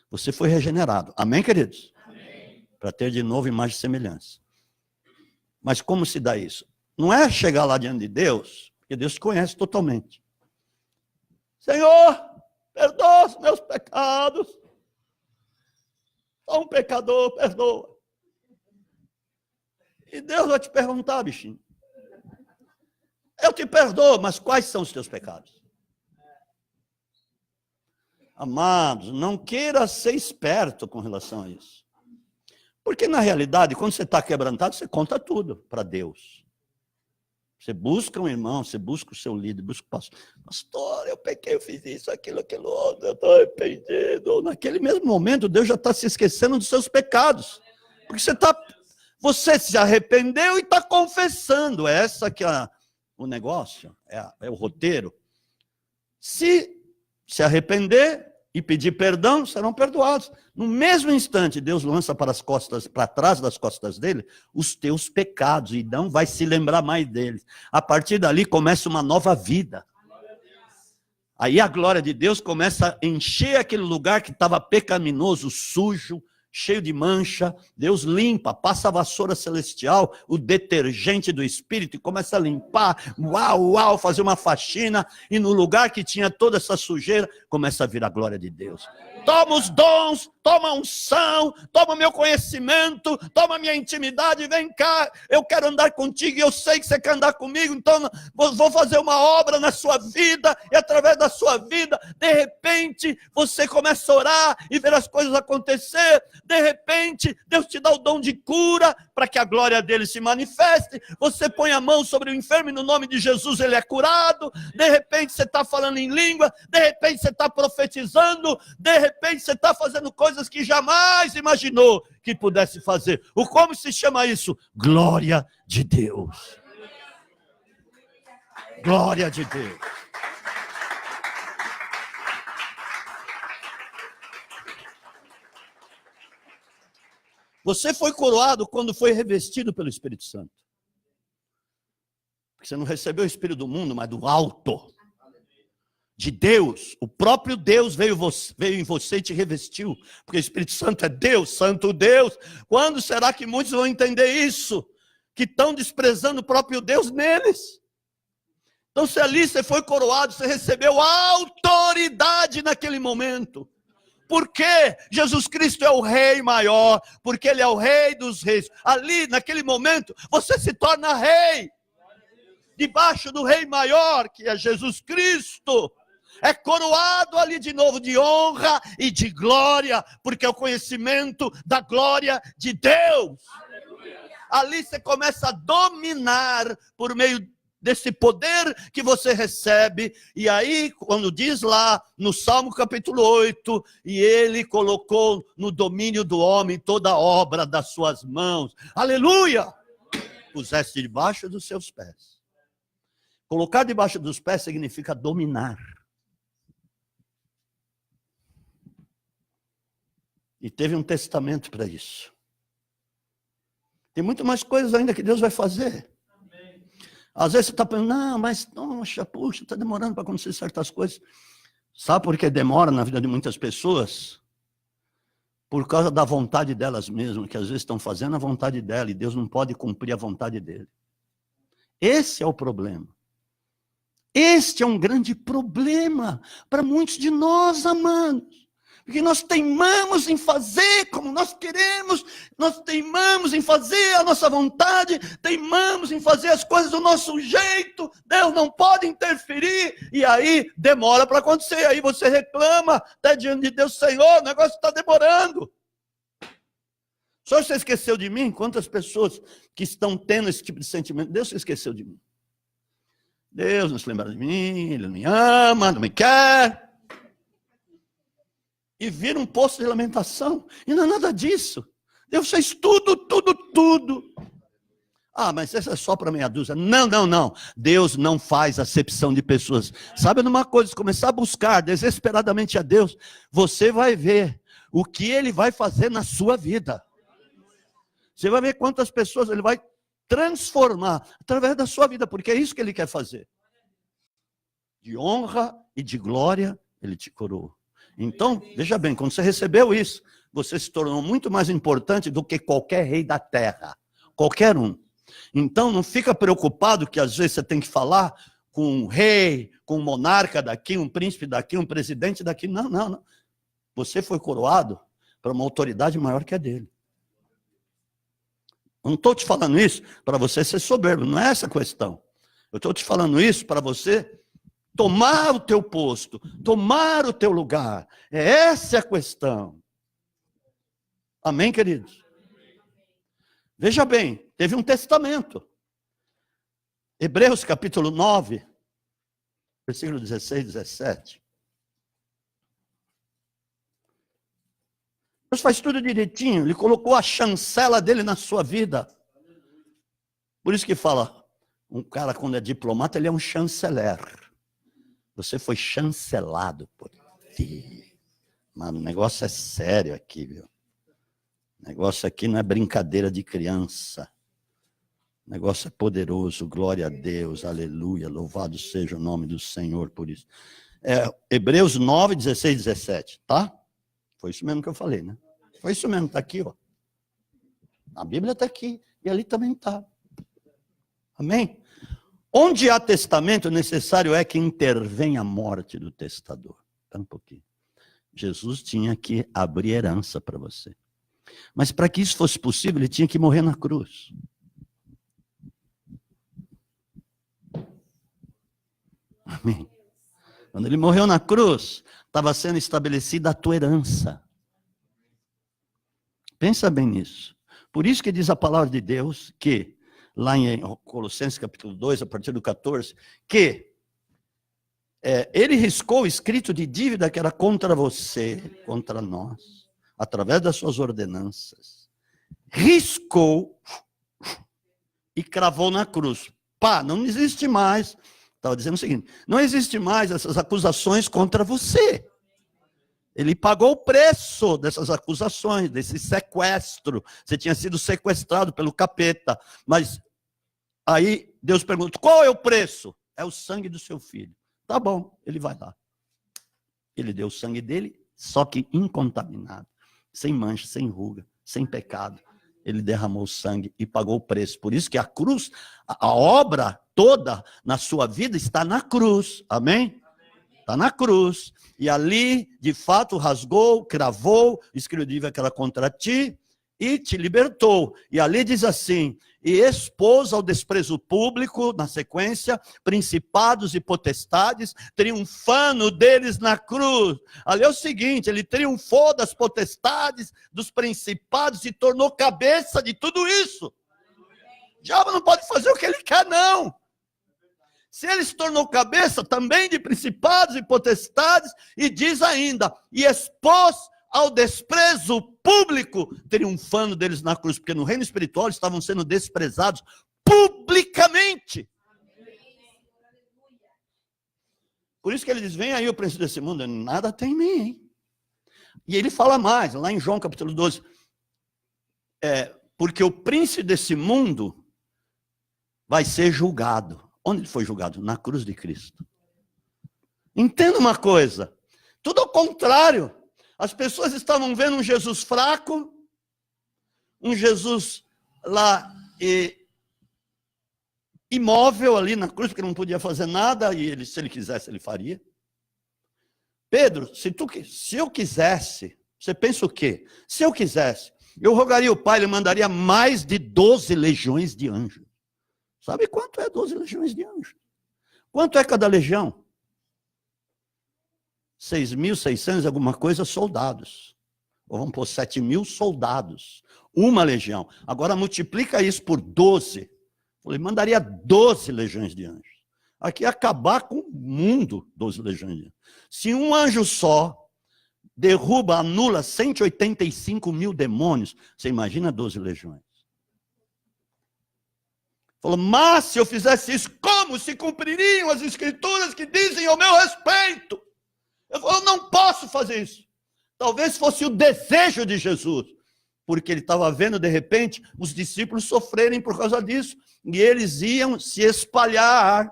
Você foi regenerado. Amém, queridos? Amém. Para ter de novo imagem e semelhança. Mas como se dá isso? Não é chegar lá diante de Deus, porque Deus te conhece totalmente. Senhor, perdoa os meus pecados. Sou um pecador, perdoa. E Deus vai te perguntar, bichinho. Eu te perdoo, mas quais são os teus pecados? Amados, não queira ser esperto com relação a isso. Porque, na realidade, quando você está quebrantado, você conta tudo para Deus. Você busca um irmão, você busca o seu líder, busca o pastor. Pastor, eu pequei, eu fiz isso, aquilo outro, eu estou arrependido. Naquele mesmo momento, Deus já está se esquecendo dos seus pecados. Porque você se arrependeu e está confessando. É essa que é o negócio, é o roteiro. Se arrepender e pedir perdão, serão perdoados. No mesmo instante, Deus lança para trás das costas dele os teus pecados, e não vai se lembrar mais deles. A partir dali começa uma nova vida. Aí a glória de Deus começa a encher aquele lugar que estava pecaminoso, sujo, cheio de mancha. Deus limpa, passa a vassoura celestial, o detergente do Espírito, e começa a limpar, uau, fazer uma faxina, e no lugar que tinha toda essa sujeira, começa a vir a glória de Deus. Toma os dons, toma a unção, toma meu conhecimento, toma minha intimidade, vem cá, eu quero andar contigo, e eu sei que você quer andar comigo, então vou fazer uma obra na sua vida, e através da sua vida, de repente, você começa a orar, e ver as coisas acontecer. De repente, Deus te dá o dom de cura, para que a glória dele se manifeste. Você põe a mão sobre o enfermo e no nome de Jesus ele é curado. De repente você está falando em língua, de repente você está profetizando, de repente você está fazendo coisas coisas que jamais imaginou que pudesse fazer. O como se chama isso? Glória de Deus. Glória de Deus. Você foi coroado quando foi revestido pelo Espírito Santo. Porque você não recebeu o Espírito do mundo, mas do alto. De Deus. O próprio Deus veio em você e te revestiu. Porque o Espírito Santo é Deus, Santo Deus. Quando será que muitos vão entender isso? Que estão desprezando o próprio Deus neles. Então, se ali você foi coroado, você recebeu autoridade naquele momento. Porque Jesus Cristo é o Rei maior, porque Ele é o Rei dos reis. Ali, naquele momento, você se torna rei. Debaixo do Rei maior, que é Jesus Cristo. É coroado ali de novo de honra e de glória, porque é o conhecimento da glória de Deus. Ali você começa a dominar por meio desse poder que você recebe. E aí, quando diz lá no Salmo capítulo 8, e ele colocou no domínio do homem toda a obra das suas mãos. Aleluia! Puseste debaixo dos seus pés. Colocar debaixo dos pés significa dominar. E teve um testamento para isso. Tem muito mais coisas ainda que Deus vai fazer. Às vezes você está pensando, não, mas, puxa, está demorando para acontecer certas coisas. Sabe por que demora na vida de muitas pessoas? Por causa da vontade delas mesmas, que às vezes estão fazendo a vontade dela e Deus não pode cumprir a vontade dele. Esse é o problema. Este é um grande problema para muitos de nós, amados. Porque nós teimamos em fazer como nós queremos, nós teimamos em fazer a nossa vontade, teimamos em fazer as coisas do nosso jeito, Deus não pode interferir, e aí demora para acontecer, aí você reclama, até diante de Deus, Senhor, o negócio está demorando. Só você esqueceu de mim? Quantas pessoas que estão tendo esse tipo de sentimento? Deus se esqueceu de mim. Deus não se lembra de mim, Ele não me ama, não me quer. E vira um poço de lamentação. E não é nada disso. Deus fez tudo. Ah, mas essa é só para meia dúzia. Não. Deus não faz acepção de pessoas. Sabe numa coisa, se começar a buscar desesperadamente a Deus, você vai ver o que Ele vai fazer na sua vida. Você vai ver quantas pessoas Ele vai transformar através da sua vida, porque é isso que Ele quer fazer. De honra e de glória, Ele te coroou. Então, veja bem, quando você recebeu isso, você se tornou muito mais importante do que qualquer rei da terra. Qualquer um. Então, não fica preocupado que às vezes você tem que falar com um rei, com um monarca daqui, um príncipe daqui, um presidente daqui. Não. Você foi coroado para uma autoridade maior que a dele. Eu não estou te falando isso para você ser soberbo, não é essa a questão. Eu estou te falando isso para você tomar o teu posto, tomar o teu lugar. Essa é a questão. Amém, queridos? Veja bem, teve um testamento. Hebreus capítulo 9, versículo 16, 17. Deus faz tudo direitinho, Ele colocou a chancela dele na sua vida. Por isso que fala, um cara quando é diplomata, ele é um chanceler. Você foi chancelado por Deus. Mano, o negócio é sério aqui, viu? O negócio aqui não é brincadeira de criança. O negócio é poderoso, glória a Deus, aleluia, louvado seja o nome do Senhor por isso. Hebreus 9, 16, 17, tá? Foi isso mesmo que eu falei, né? Foi isso mesmo, tá aqui, ó. A Bíblia está aqui e ali também está. Amém? Onde há testamento, necessário é que intervenha a morte do testador. Espera um pouquinho. Jesus tinha que abrir herança para você. Mas para que isso fosse possível, ele tinha que morrer na cruz. Amém? Quando ele morreu na cruz, estava sendo estabelecida a tua herança. Pensa bem nisso. Por isso que diz a palavra de Deus que lá em Colossenses capítulo 2, a partir do 14, que ele riscou o escrito de dívida que era contra você, contra nós. através das suas ordenanças, riscou e cravou na cruz. Pá, não existe mais. Estava dizendo o seguinte, não existe mais essas acusações contra você. Ele pagou o preço dessas acusações, desse sequestro. Você tinha sido sequestrado pelo capeta. Mas aí Deus pergunta, qual é o preço? É o sangue do seu filho. Tá bom, ele vai lá. Ele deu o sangue dele, só que incontaminado, sem mancha, sem ruga, sem pecado. Ele derramou o sangue e pagou o preço. Por isso que a cruz, a obra toda na sua vida está na cruz. Amém? Está na cruz. E ali, de fato, rasgou, cravou, escreveu aquela contra ti e te libertou. E ali diz assim, e expôs ao desprezo público, na sequência, principados e potestades, triunfando deles na cruz. Ali é o seguinte, ele triunfou das potestades, dos principados, e tornou cabeça de tudo isso. O diabo não pode fazer o que ele quer, não. Se ele se tornou cabeça também de principados e potestades, e diz ainda, e expôs ao desprezo público, triunfando deles na cruz, porque no reino espiritual eles estavam sendo desprezados publicamente. Por isso que ele diz, vem aí o príncipe desse mundo, nada tem em mim, hein? E ele fala mais, lá em João capítulo 12, porque o príncipe desse mundo vai ser julgado. Onde ele foi julgado? Na cruz de Cristo. Entenda uma coisa, tudo ao contrário. As pessoas estavam vendo um Jesus fraco, um Jesus lá imóvel ali na cruz, porque não podia fazer nada, e ele, se ele quisesse, ele faria. Pedro, se eu quisesse, você pensa o quê? Se eu quisesse, eu rogaria o Pai, ele mandaria mais de 12 legiões de anjos. Sabe quanto é 12 legiões de anjos? Quanto é cada legião? 6.600 alguma coisa soldados. Ou vamos pôr 7.000 soldados. Uma legião. Agora multiplica isso por 12. Ele mandaria 12 legiões de anjos. Aqui ia acabar com o mundo, 12 legiões de anjos. Se um anjo só derruba, anula 185.000 demônios, você imagina 12 legiões. Falou, mas se eu fizesse isso, como se cumpririam as escrituras que dizem ao meu respeito? Eu não posso fazer isso. Talvez fosse o desejo de Jesus, porque ele estava vendo, de repente, os discípulos sofrerem por causa disso, e eles iam se espalhar,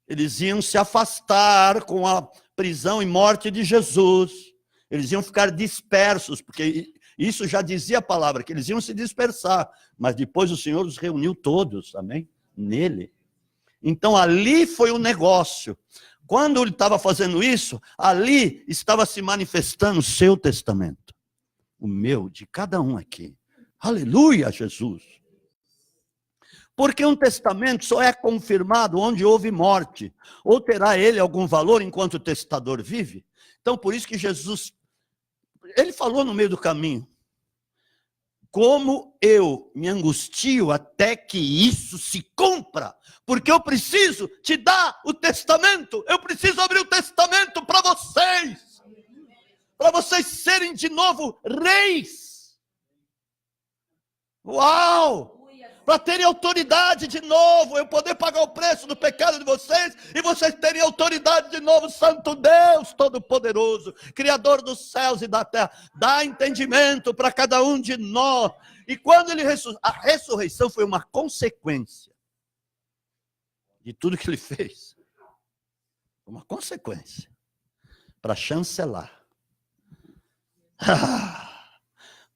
eles iam se afastar com a prisão e morte de Jesus, eles iam ficar dispersos, porque isso já dizia a palavra, que eles iam se dispersar, mas depois o Senhor os reuniu todos, amém? Nele. Então ali foi o negócio. Quando ele estava fazendo isso, ali estava se manifestando o seu testamento. O meu, de cada um aqui. Aleluia, Jesus. Porque um testamento só é confirmado onde houve morte. Ou terá ele algum valor enquanto o testador vive? Então, por isso que Jesus, ele falou no meio do caminho, como eu me angustio até que isso se cumpra, porque eu preciso te dar o testamento, eu preciso abrir o testamento para vocês serem de novo reis. Uau! Para terem autoridade de novo, eu poder pagar o preço do pecado de vocês, e vocês terem autoridade de novo. Santo Deus Todo-Poderoso, Criador dos céus e da terra, dá entendimento para cada um de nós. E quando ele a ressurreição foi uma consequência de tudo que ele fez. Uma consequência para chancelar,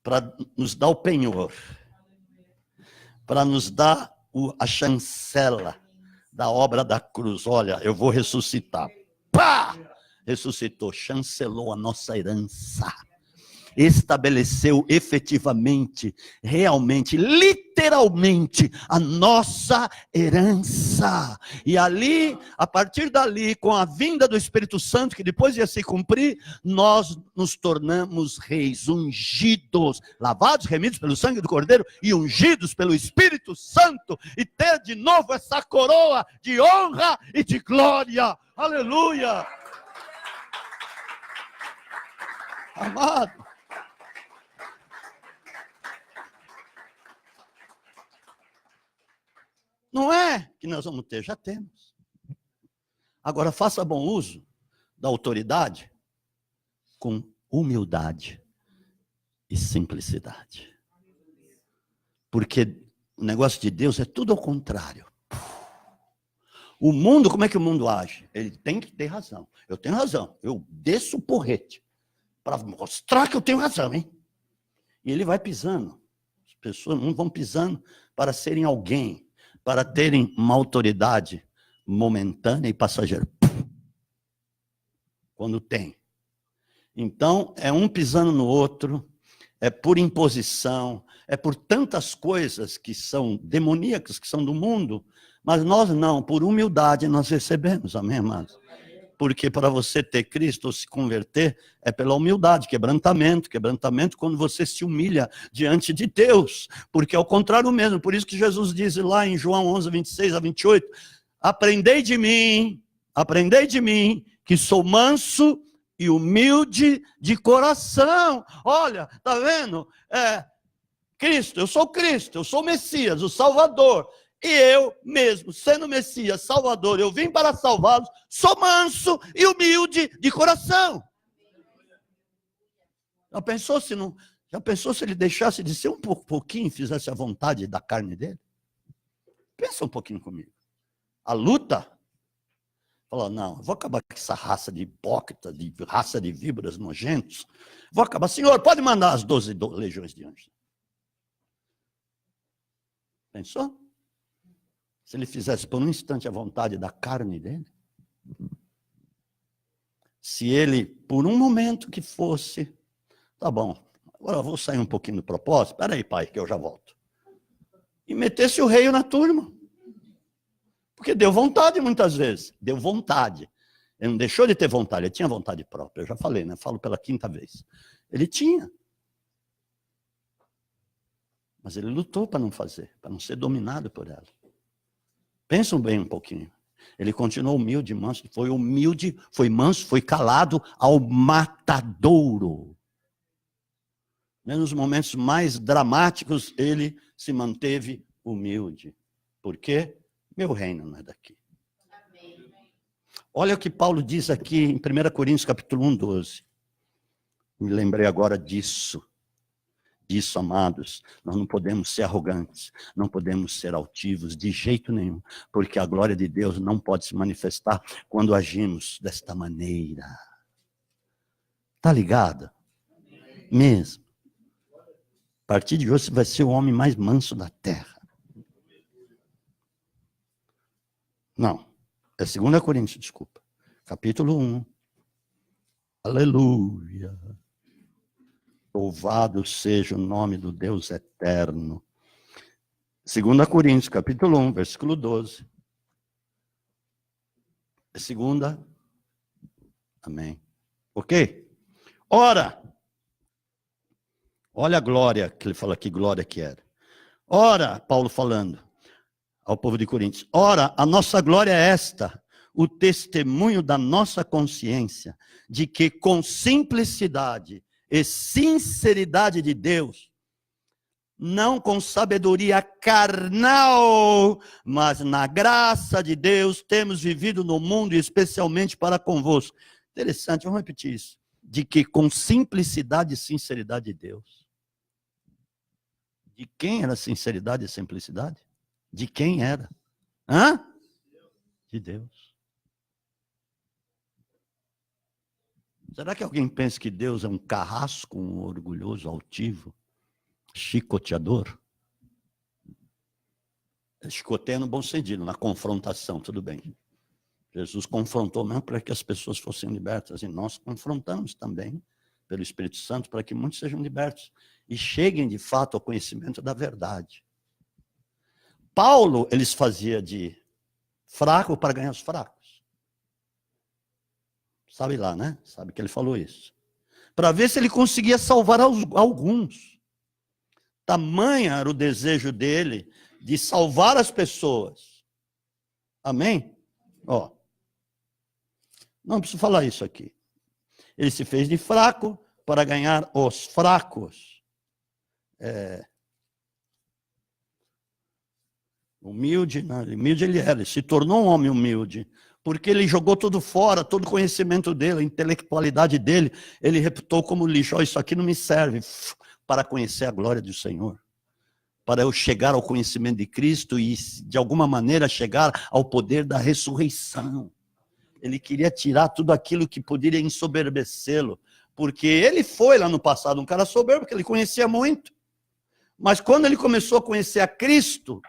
para nos dar o penhor, para nos dar a chancela da obra da cruz. Olha, eu vou ressuscitar. Pá! Ressuscitou, chancelou a nossa herança. Estabeleceu efetivamente, realmente, literalmente, a nossa herança. E ali, a partir dali, com a vinda do Espírito Santo, que depois ia se cumprir, nós nos tornamos reis, ungidos, lavados, remidos pelo sangue do Cordeiro e ungidos pelo Espírito Santo, e ter de novo essa coroa de honra e de glória. Aleluia! Amado. Não é que nós vamos ter, já temos. Agora, faça bom uso da autoridade com humildade e simplicidade. Porque o negócio de Deus é tudo ao contrário. O mundo, como é que o mundo age? Ele tem que ter razão. Eu tenho razão. Eu desço o porrete para mostrar que eu tenho razão, hein? E ele vai pisando. As pessoas não vão pisando para serem alguém, para terem uma autoridade momentânea e passageira. Quando tem. Então, é um pisando no outro, é por imposição, é por tantas coisas que são demoníacas, que são do mundo, mas nós não, por humildade nós recebemos, amém, amados? Porque para você ter Cristo ou se converter, é pela humildade, quebrantamento quando você se humilha diante de Deus, porque é o contrário mesmo, por isso que Jesus diz lá em João 11, 26 a 28, aprendei de mim, que sou manso e humilde de coração. Olha, tá vendo? Cristo, eu sou o Messias, o Salvador. E eu mesmo, sendo Messias, Salvador, eu vim para salvá-los, sou manso e humilde de coração. Já pensou se ele deixasse de ser um pouquinho e fizesse a vontade da carne dele? Pensa um pouquinho comigo. A luta, falou, não, vou acabar com essa raça de hipócritas, raça de víboras nojentos. Vou acabar, Senhor, pode mandar as 12 legiões de anjos. Pensou? Se ele fizesse por um instante a vontade da carne dele? Se ele, por um momento que fosse, tá bom, agora eu vou sair um pouquinho do propósito, espera aí, pai, que eu já volto. E metesse o rei na turma. Porque deu vontade muitas vezes, deu vontade. Ele não deixou de ter vontade, ele tinha vontade própria, eu já falei, né? Falo pela 5ª vez. Ele tinha. Mas ele lutou para não fazer, para não ser dominado por ela. Pensam bem um pouquinho. Ele continuou humilde, foi manso, foi calado ao matadouro. Nos momentos mais dramáticos, ele se manteve humilde. Por quê? Meu reino não é daqui. Olha o que Paulo diz aqui em 1 Coríntios capítulo 1, 12. Me lembrei agora disso. Disso, amados, nós não podemos ser arrogantes, não podemos ser altivos de jeito nenhum, porque a glória de Deus não pode se manifestar quando agimos desta maneira. Tá ligado? Mesmo. A partir de hoje você vai ser o homem mais manso da terra. Não, é 2 Coríntios, desculpa. Capítulo 1. Aleluia. Louvado seja o nome do Deus eterno. 2 Coríntios, capítulo 1, versículo 12. É segunda. Amém. Ok? Ora, olha a glória que ele fala aqui, glória que era. Ora, Paulo falando ao povo de Coríntios, ora, a nossa glória é esta, o testemunho da nossa consciência, de que com simplicidade e sinceridade de Deus, não com sabedoria carnal, mas na graça de Deus, temos vivido no mundo, especialmente para convosco. Interessante, vamos repetir isso. De que com simplicidade e sinceridade de Deus. De quem era sinceridade e simplicidade? De quem era? De Deus. Será que alguém pensa que Deus é um carrasco, um orgulhoso, altivo, chicoteador? Chicoteia no bom sentido, na confrontação, tudo bem. Jesus confrontou mesmo para que as pessoas fossem libertas, e nós confrontamos também, pelo Espírito Santo, para que muitos sejam libertos e cheguem de fato ao conhecimento da verdade. Paulo, eles fazia de fraco para ganhar os fracos. Sabe lá, né? Sabe que ele falou isso. Para ver se ele conseguia salvar alguns. Tamanho era o desejo dele de salvar as pessoas. Amém? Não preciso falar isso aqui. Ele se fez de fraco para ganhar os fracos. Humilde, não, humilde ele era, ele se tornou um homem humilde, porque ele jogou tudo fora, todo o conhecimento dele, a intelectualidade dele, ele reputou como lixo. Oh, isso aqui não me serve para conhecer a glória do Senhor, para eu chegar ao conhecimento de Cristo e, de alguma maneira, chegar ao poder da ressurreição. Ele queria tirar tudo aquilo que poderia ensoberbecê-lo, porque ele foi lá no passado um cara soberbo, porque ele conhecia muito. Mas quando ele começou a conhecer a Cristo,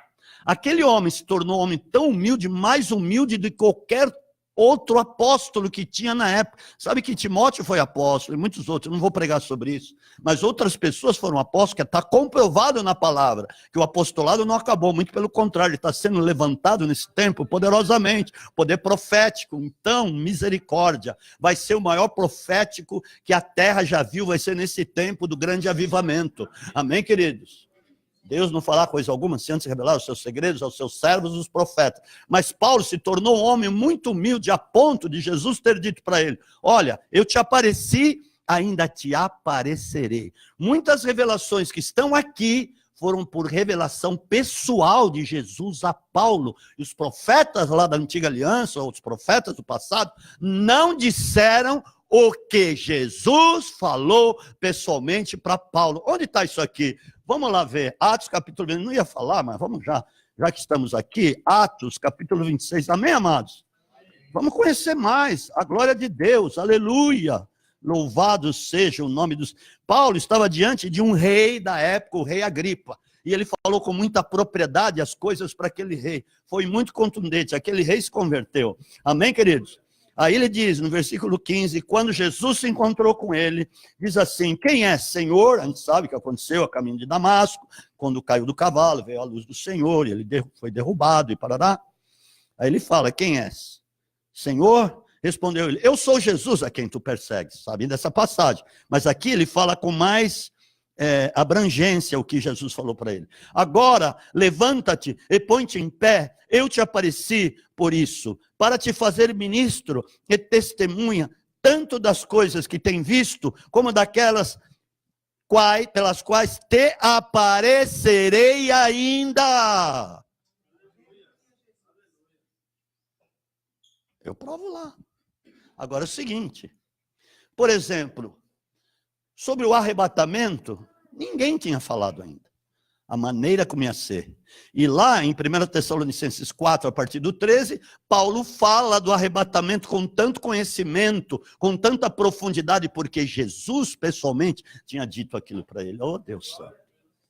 aquele homem se tornou um homem tão humilde, mais humilde do que qualquer outro apóstolo que tinha na época. Sabe que Timóteo foi apóstolo e muitos outros, eu não vou pregar sobre isso, mas outras pessoas foram apóstolos, que está comprovado na palavra, que o apostolado não acabou, muito pelo contrário, ele está sendo levantado nesse tempo poderosamente, poder profético. Então, misericórdia, vai ser o maior profético que a terra já viu, vai ser nesse tempo do grande avivamento. Amém, queridos? Deus não fará coisa alguma sem antes revelar os seus segredos aos seus servos, os profetas. Mas Paulo se tornou um homem muito humilde, a ponto de Jesus ter dito para ele: olha, eu te apareci, ainda te aparecerei. Muitas revelações que estão aqui foram por revelação pessoal de Jesus a Paulo. E os profetas lá da antiga aliança, ou os profetas do passado, não disseram o que Jesus falou pessoalmente para Paulo. Onde está isso aqui? Vamos lá ver. Atos capítulo 20. Não ia falar, mas vamos já que estamos aqui. Atos capítulo 26. Amém, amados? Vamos conhecer mais a glória de Deus. Aleluia. Louvado seja o nome dos... Paulo estava diante de um rei da época, o rei Agripa. E ele falou com muita propriedade as coisas para aquele rei. Foi muito contundente. Aquele rei se converteu. Amém, queridos? Aí ele diz, no versículo 15, quando Jesus se encontrou com ele, diz assim: quem é, Senhor? A gente sabe o que aconteceu a caminho de Damasco, quando caiu do cavalo, veio a luz do Senhor, e ele foi derrubado e parará. Aí ele fala: quem és? Senhor? Respondeu ele: eu sou Jesus a quem tu persegues. Sabem dessa passagem. Mas aqui ele fala com mais abrangência o que Jesus falou para ele. Agora, levanta-te e põe-te em pé. Eu te apareci por isso, para te fazer ministro e testemunha, tanto das coisas que tem visto, como daquelas pelas quais te aparecerei ainda. Eu provo lá. Agora é o seguinte, por exemplo, sobre o arrebatamento, ninguém tinha falado ainda. A maneira como ia ser. E lá em 1 Tessalonicenses 4, a partir do 13, Paulo fala do arrebatamento com tanto conhecimento, com tanta profundidade, porque Jesus pessoalmente tinha dito aquilo para ele. Oh, Deus santo.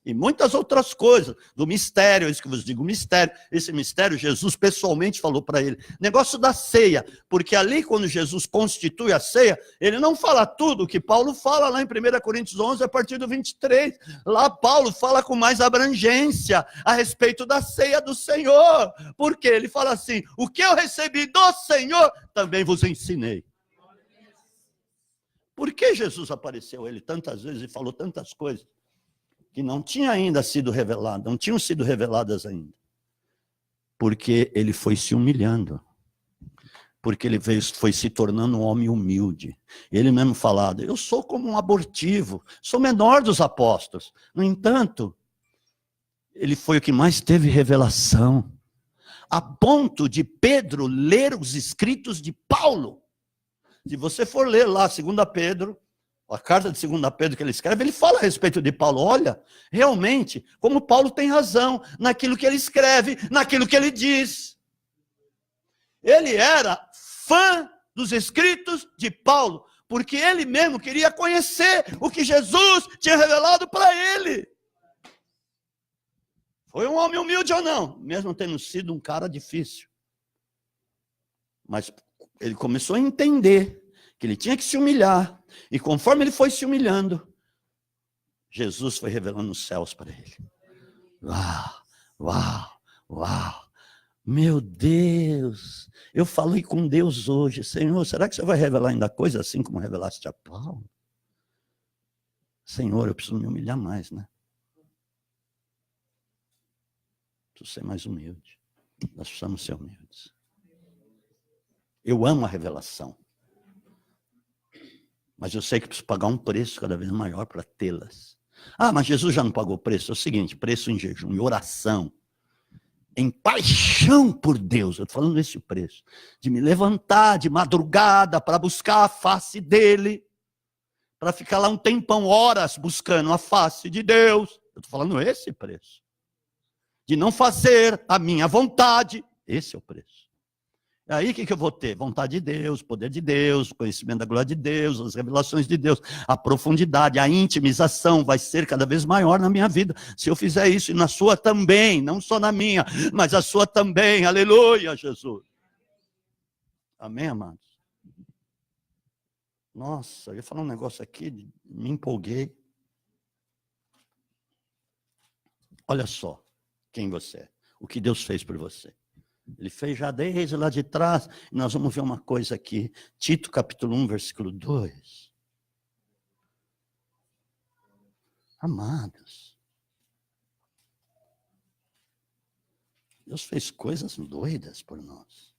E muitas outras coisas, do mistério, é isso que eu vos digo, mistério. Esse mistério, Jesus pessoalmente falou para ele. Negócio da ceia, porque ali quando Jesus constitui a ceia, ele não fala tudo o que Paulo fala lá em 1 Coríntios 11, a partir do 23. Lá Paulo fala com mais abrangência a respeito da ceia do Senhor. Porque ele fala assim: o que eu recebi do Senhor, também vos ensinei. Por que Jesus apareceu a ele tantas vezes e falou tantas coisas que não tinha ainda sido revelado, não tinham sido reveladas ainda? Porque ele foi se humilhando, porque ele foi se tornando um homem humilde. Ele mesmo falado: eu sou como um abortivo, sou menor dos apóstolos. No entanto, ele foi o que mais teve revelação, a ponto de Pedro ler os escritos de Paulo. Se você for ler lá 2 Pedro, a carta de 2 Pedro que ele escreve, ele fala a respeito de Paulo. Olha, realmente, como Paulo tem razão naquilo que ele escreve, naquilo que ele diz. Ele era fã dos escritos de Paulo, porque ele mesmo queria conhecer o que Jesus tinha revelado para ele. Foi um homem humilde ou não? Mesmo tendo sido um cara difícil. Mas ele começou a entender que ele tinha que se humilhar. E conforme ele foi se humilhando, Jesus foi revelando os céus para ele. Uau, uau, uau. Meu Deus, eu falei com Deus hoje: Senhor, será que você vai revelar ainda coisa assim como revelaste a Paulo? Senhor, eu preciso me humilhar mais, né? Preciso ser mais humilde. Nós precisamos ser humildes. Eu amo a revelação. Mas eu sei que preciso pagar um preço cada vez maior para tê-las. Ah, mas Jesus já não pagou preço? É o seguinte, preço em jejum, em oração, em paixão por Deus. Eu estou falando esse preço. De me levantar de madrugada para buscar a face dele, para ficar lá um tempão, horas, buscando a face de Deus. Eu estou falando esse preço. De não fazer a minha vontade. Esse é o preço. Aí o que eu vou ter? Vontade de Deus, poder de Deus, conhecimento da glória de Deus, as revelações de Deus, a profundidade, a intimização vai ser cada vez maior na minha vida. Se eu fizer isso, e na sua também, não só na minha, mas a sua também. Aleluia, Jesus. Amém, amados? Nossa, eu ia falar um negócio aqui, me empolguei. Olha só quem você é, o que Deus fez por você. Ele fez já desde lá de trás. Nós vamos ver uma coisa aqui. Tito capítulo 1, versículo 2. Amados, Deus fez coisas doidas por nós.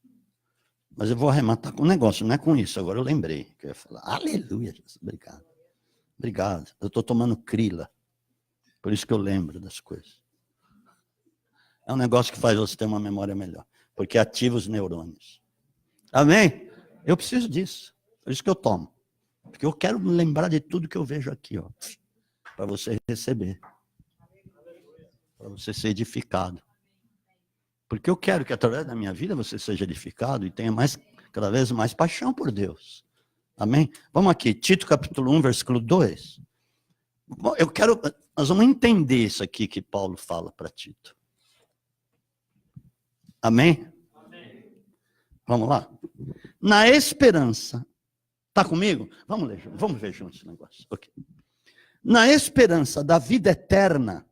Mas eu vou arrematar com um negócio, não é com isso. Agora eu lembrei que eu ia falar. Aleluia, Jesus. Obrigado. Obrigado. Eu estou tomando crila. Por isso que eu lembro das coisas. É um negócio que faz você ter uma memória melhor. Porque ativa os neurônios. Amém? Eu preciso disso. Por isso que eu tomo. Porque eu quero me lembrar de tudo que eu vejo aqui, ó. Para você receber. Para você ser edificado. Porque eu quero que através da minha vida você seja edificado e tenha cada vez mais paixão por Deus. Amém? Vamos aqui, Tito capítulo 1, versículo 2. Nós vamos entender isso aqui que Paulo fala para Tito. Amém? Amém? Vamos lá? Na esperança. Está comigo? Vamos ler, vamos ver juntos esse negócio. Okay. Na esperança da vida eterna.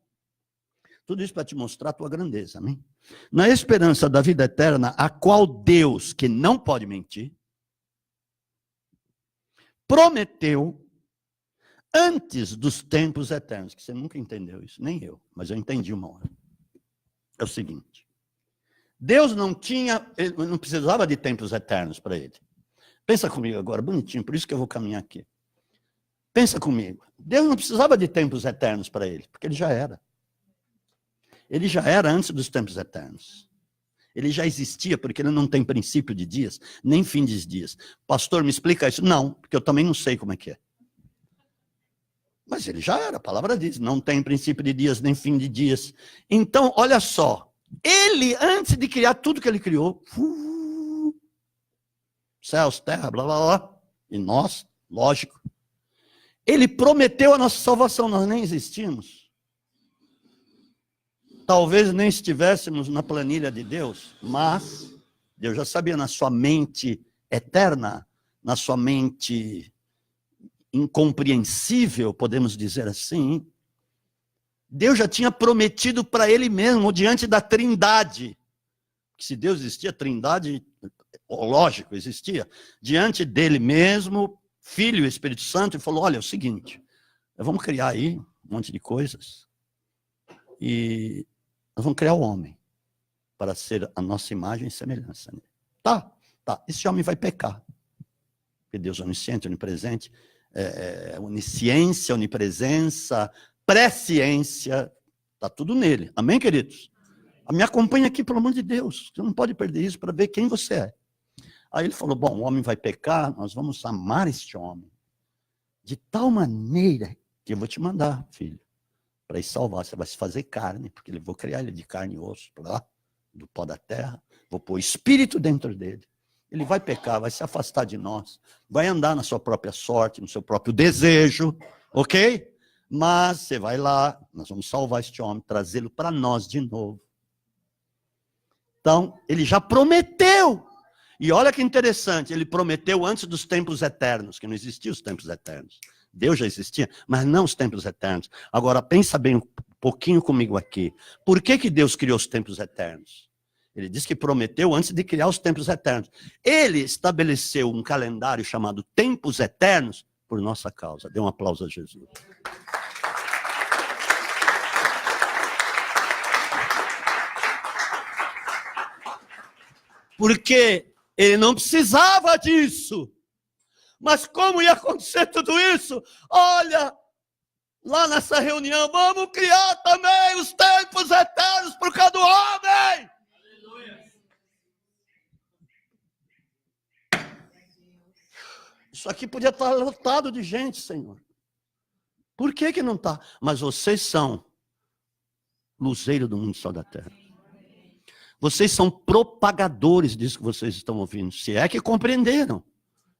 Tudo isso para te mostrar a tua grandeza, amém? Na esperança da vida eterna, a qual Deus, que não pode mentir, prometeu antes dos tempos eternos. Que você nunca entendeu isso, nem eu, mas eu entendi uma hora. É o seguinte. Deus não precisava de tempos eternos para ele. Pensa comigo agora, bonitinho, por isso que eu vou caminhar aqui. Pensa comigo. Deus não precisava de tempos eternos para ele, porque ele já era. Ele já era antes dos tempos eternos. Ele já existia, porque ele não tem princípio de dias, nem fim de dias. Pastor, me explica isso? Não, porque eu também não sei como é que é. Mas ele já era, a palavra diz, não tem princípio de dias, nem fim de dias. Então, olha só. Ele, antes de criar tudo que ele criou, céus, terra, blá, blá, blá, e nós, lógico, ele prometeu a nossa salvação, nós nem existimos. Talvez nem estivéssemos na planilha de Deus, mas Deus já sabia na sua mente eterna, na sua mente incompreensível, podemos dizer assim, Deus já tinha prometido para ele mesmo, diante da Trindade, que se Deus existia, a Trindade, lógico, existia, diante dele mesmo, Filho e Espírito Santo, e falou, olha, é o seguinte, vamos criar aí um monte de coisas, e nós vamos criar o homem, para ser a nossa imagem e semelhança. Tá, esse homem vai pecar, porque Deus é onisciente, onipresente, onisciência, onipresença, presciência, está tudo nele. Amém, queridos? Me acompanha aqui, pelo amor de Deus. Você não pode perder isso para ver quem você é. Aí ele falou, bom, o homem vai pecar, nós vamos amar este homem. De tal maneira que eu vou te mandar, filho, para ir salvar. Você vai se fazer carne, porque eu vou criar ele de carne e osso, lá, do pó da terra. Vou pôr espírito dentro dele. Ele vai pecar, vai se afastar de nós. Vai andar na sua própria sorte, no seu próprio desejo. Ok? Mas você vai lá, nós vamos salvar este homem, trazê-lo para nós de novo. Então, ele já prometeu. E olha que interessante, ele prometeu antes dos tempos eternos, que não existiam os tempos eternos. Deus já existia, mas não os tempos eternos. Agora, pensa bem um pouquinho comigo aqui. Por que Deus criou os tempos eternos? Ele disse que prometeu antes de criar os tempos eternos. Ele estabeleceu um calendário chamado tempos eternos por nossa causa. Dê um aplauso a Jesus. Porque ele não precisava disso. Mas como ia acontecer tudo isso? Olha, lá nessa reunião, vamos criar também os tempos eternos por causa do homem. Isso aqui podia estar lotado de gente, Senhor. Por que não está? Mas vocês são luzeiro do mundo só da terra. Vocês são propagadores disso que vocês estão ouvindo. Se é que compreenderam.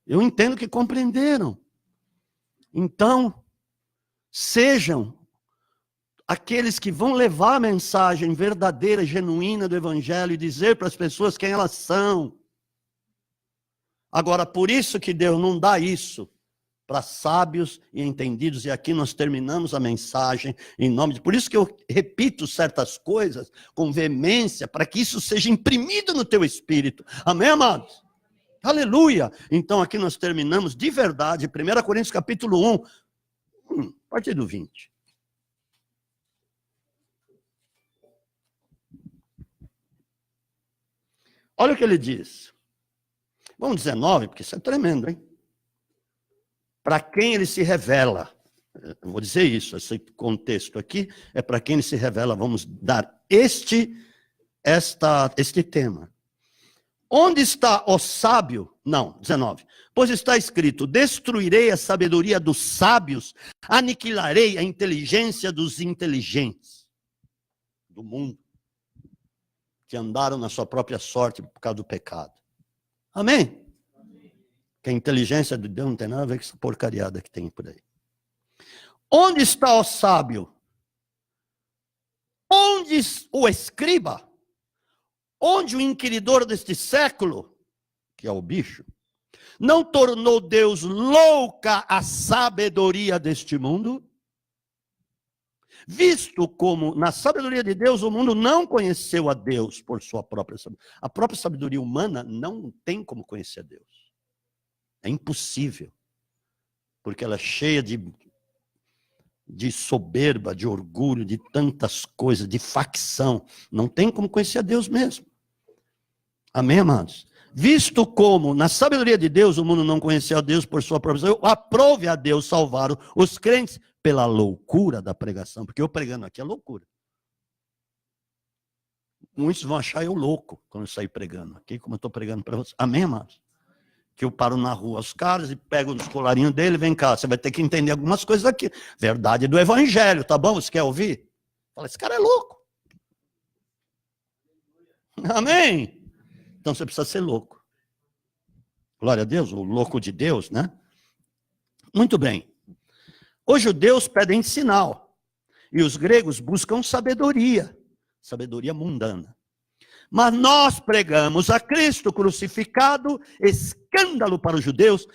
Eu entendo que compreenderam. Então, sejam aqueles que vão levar a mensagem verdadeira, genuína do Evangelho e dizer para as pessoas quem elas são. Agora, por isso que Deus não dá isso para sábios e entendidos, e aqui nós terminamos a mensagem em nome de... Por isso que eu repito certas coisas com veemência, para que isso seja imprimido no teu espírito. Amém, amados? Aleluia! Então aqui nós terminamos de verdade, 1 Coríntios capítulo 1, a partir do 20. Olha o que ele diz. Vamos 19, porque isso é tremendo, hein? Para quem ele se revela. Eu vou dizer isso, esse contexto aqui é para quem ele se revela. Vamos dar este tema. Onde está o sábio? Não, 19. Pois está escrito, destruirei a sabedoria dos sábios, aniquilarei a inteligência dos inteligentes do mundo, que andaram na sua própria sorte por causa do pecado. Amém? Que a inteligência de Deus não tem nada a ver com essa porcariada que tem por aí. Onde está o sábio? Onde o escriba? Onde o inquiridor deste século, que é o bicho, não tornou Deus louca a sabedoria deste mundo? Visto como na sabedoria de Deus o mundo não conheceu a Deus por sua própria sabedoria. A própria sabedoria humana não tem como conhecer a Deus. É impossível. Porque ela é cheia de soberba, de orgulho, de tantas coisas, de facção. Não tem como conhecer a Deus mesmo. Amém, amados? Visto como, na sabedoria de Deus, o mundo não conheceu a Deus por sua própria sabedoria, aprove a Deus salvar os crentes pela loucura da pregação. Porque eu pregando aqui é loucura. Muitos vão achar eu louco quando eu sair pregando aqui, como eu estou pregando para vocês. Amém, amados? Que eu paro na rua os caras e pego nos colarinhos dele, vem cá, você vai ter que entender algumas coisas aqui. Verdade do evangelho, tá bom? Você quer ouvir? Fala, esse cara é louco. Amém? Então você precisa ser louco. Glória a Deus, o louco de Deus, né? Muito bem. Os judeus pedem sinal. E os gregos buscam sabedoria. Sabedoria mundana. Mas nós pregamos a Cristo crucificado, escândalo para os judeus,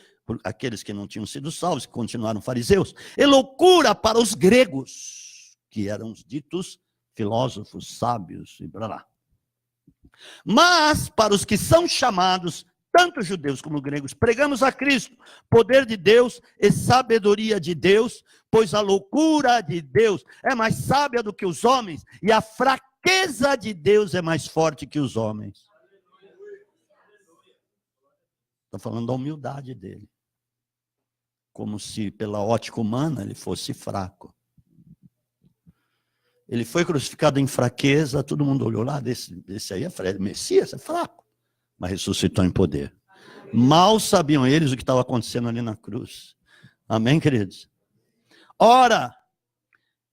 aqueles que não tinham sido salvos, que continuaram fariseus, e loucura para os gregos, que eram os ditos filósofos, sábios e blá blá. Mas para os que são chamados, tanto judeus como gregos, pregamos a Cristo, poder de Deus e sabedoria de Deus, pois a loucura de Deus é mais sábia do que os homens, e a fraqueza de Deus é mais forte que os homens. Está falando da humildade dele. Como se pela ótica humana ele fosse fraco. Ele foi crucificado em fraqueza, todo mundo olhou lá, desse aí é Messias, é fraco. Mas ressuscitou em poder. Mal sabiam eles o que estava acontecendo ali na cruz. Amém, queridos? Ora,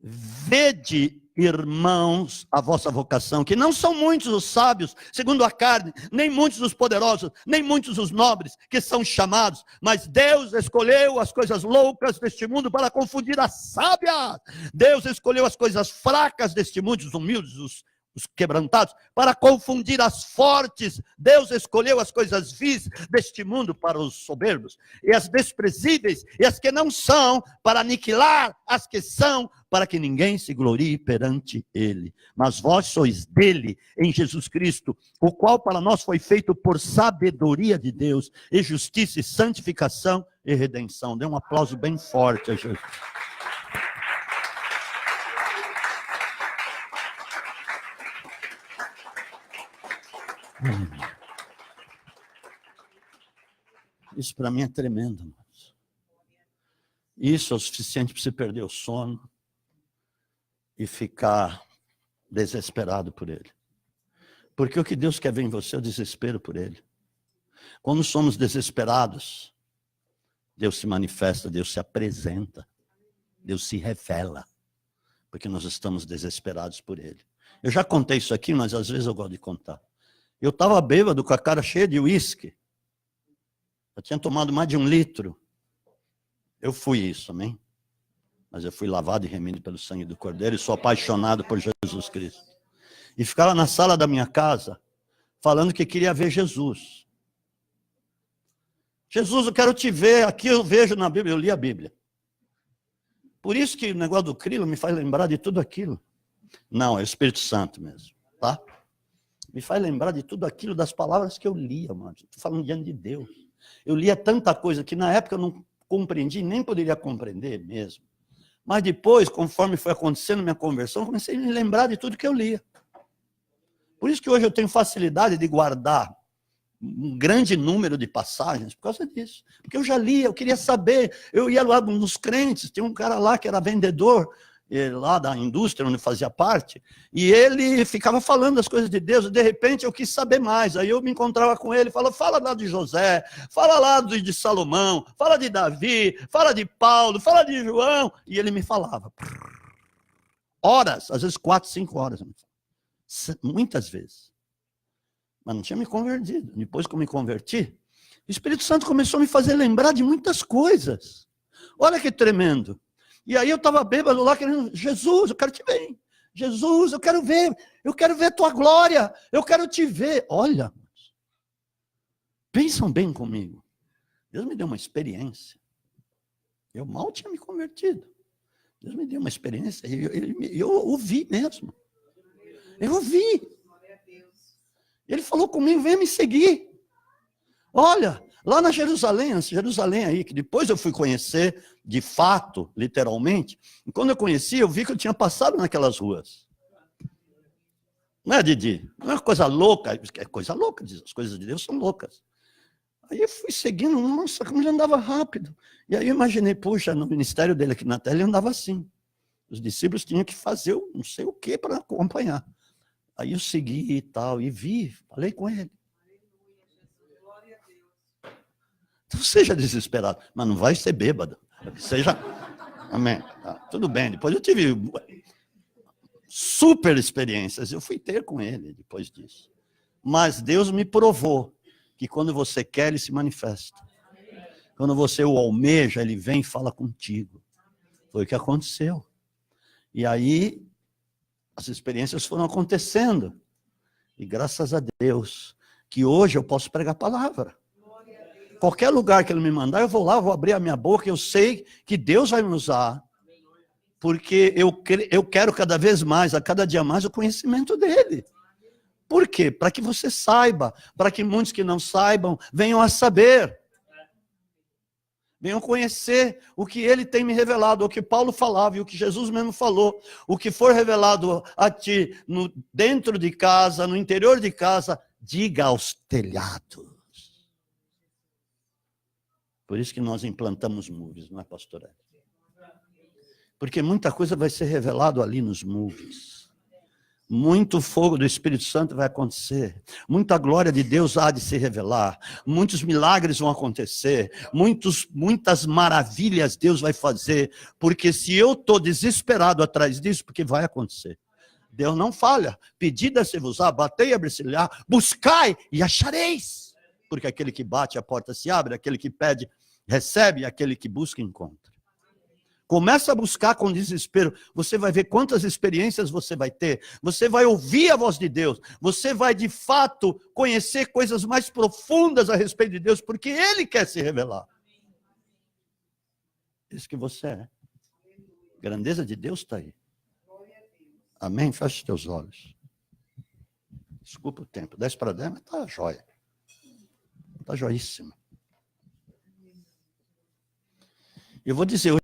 vede, irmãos, a vossa vocação, que não são muitos os sábios, segundo a carne, nem muitos os poderosos, nem muitos os nobres, que são chamados, mas Deus escolheu as coisas loucas deste mundo para confundir as sábias. Deus escolheu as coisas fracas deste mundo, os humildes, os quebrantados, para confundir as fortes. Deus escolheu as coisas vis deste mundo para os soberbos, e as desprezíveis, e as que não são, para aniquilar as que são, para que ninguém se glorie perante ele. Mas vós sois dele, em Jesus Cristo, o qual para nós foi feito por sabedoria de Deus, e justiça, e santificação, e redenção. Dê um aplauso bem forte a Jesus. Isso para mim é tremendo. Isso é o suficiente para você perder o sono e ficar desesperado por ele. Porque o que Deus quer ver em você é o desespero por ele. Quando somos desesperados, Deus se manifesta, Deus se apresenta, Deus se revela, porque nós estamos desesperados por ele. Eu já contei isso aqui, mas às vezes eu gosto de contar. Eu estava bêbado com a cara cheia de uísque. Eu tinha tomado mais de 1 litro. Eu fui isso, amém? Mas eu fui lavado e remido pelo sangue do Cordeiro e sou apaixonado por Jesus Cristo. E ficava na sala da minha casa, falando que queria ver Jesus. Jesus, eu quero te ver, aqui eu vejo na Bíblia, eu li a Bíblia. Por isso que o negócio do crilo me faz lembrar de tudo aquilo. Não, é o Espírito Santo mesmo, tá? Me faz lembrar de tudo aquilo, das palavras que eu lia, mano. Estou falando diante de Deus. Eu lia tanta coisa que na época eu não compreendi, nem poderia compreender mesmo. Mas depois, conforme foi acontecendo minha conversão, comecei a me lembrar de tudo que eu lia. Por isso que hoje eu tenho facilidade de guardar um grande número de passagens por causa disso. Porque eu já lia, eu queria saber. Eu ia lá nos crentes, tem um cara lá que era vendedor, lá da indústria onde eu fazia parte, e ele ficava falando das coisas de Deus, e de repente eu quis saber mais. Aí eu me encontrava com ele, falava, fala lá de José, fala lá de Salomão, fala de Davi, fala de Paulo, fala de João, e ele me falava. Horas, às vezes 4, 5 horas. Muitas vezes. Mas não tinha me convertido. Depois que eu me converti, o Espírito Santo começou a me fazer lembrar de muitas coisas. Olha que tremendo. E aí eu estava bêbado lá, querendo, Jesus, eu quero te ver. Jesus, eu quero ver a tua glória, eu quero te ver. Olha, pensam bem comigo. Deus me deu uma experiência. Eu mal tinha me convertido. Deus me deu uma experiência, eu ouvi mesmo. Eu ouvi. Ele falou comigo, vem me seguir. Olha, lá na Jerusalém aí, que depois eu fui conhecer, de fato, literalmente, e quando eu conheci, eu vi que eu tinha passado naquelas ruas. Não é, Didi? Não é coisa louca, é coisa louca, as coisas de Deus são loucas. Aí eu fui seguindo, nossa, como ele andava rápido. E aí eu imaginei, puxa, no ministério dele aqui na terra, ele andava assim. Os discípulos tinham que fazer não sei o que para acompanhar. Aí eu segui e tal, e vi, falei com ele. Então seja desesperado, mas não vai ser bêbado. Seja, amém. Tá, tudo bem, depois eu tive super experiências, eu fui ter com ele depois disso. Mas Deus me provou que quando você quer, ele se manifesta. Quando você o almeja, ele vem e fala contigo. Foi o que aconteceu. E aí, as experiências foram acontecendo. E graças a Deus, que hoje eu posso pregar a palavra. Qualquer lugar que ele me mandar, eu vou lá, vou abrir a minha boca, eu sei que Deus vai me usar. Porque eu quero cada vez mais, a cada dia mais, o conhecimento dele. Por quê? Para que você saiba, para que muitos que não saibam venham a saber. Venham conhecer o que ele tem me revelado, o que Paulo falava e o que Jesus mesmo falou. O que for revelado a ti dentro de casa, no interior de casa, diga aos telhados. Por isso que nós implantamos movies, não é, pastor? Porque muita coisa vai ser revelado ali nos movies. Muito fogo do Espírito Santo vai acontecer. Muita glória de Deus há de se revelar. Muitos milagres vão acontecer. Muitas maravilhas Deus vai fazer. Porque se eu estou desesperado atrás disso, porque vai acontecer. Deus não falha. Pedida a se vos dar, batei e abrir-se-lhe-á, buscai e achareis. Porque aquele que bate, a porta se abre. Aquele que pede, recebe. Aquele que busca, encontra. Começa a buscar com desespero. Você vai ver quantas experiências você vai ter. Você vai ouvir a voz de Deus. Você vai, de fato, conhecer coisas mais profundas a respeito de Deus, porque Ele quer se revelar. Isso que você é. A grandeza de Deus está aí. Amém? Feche os teus olhos. Desculpa o tempo. 10 para 10, mas está jóia. Está joíssimo. Eu vou dizer hoje.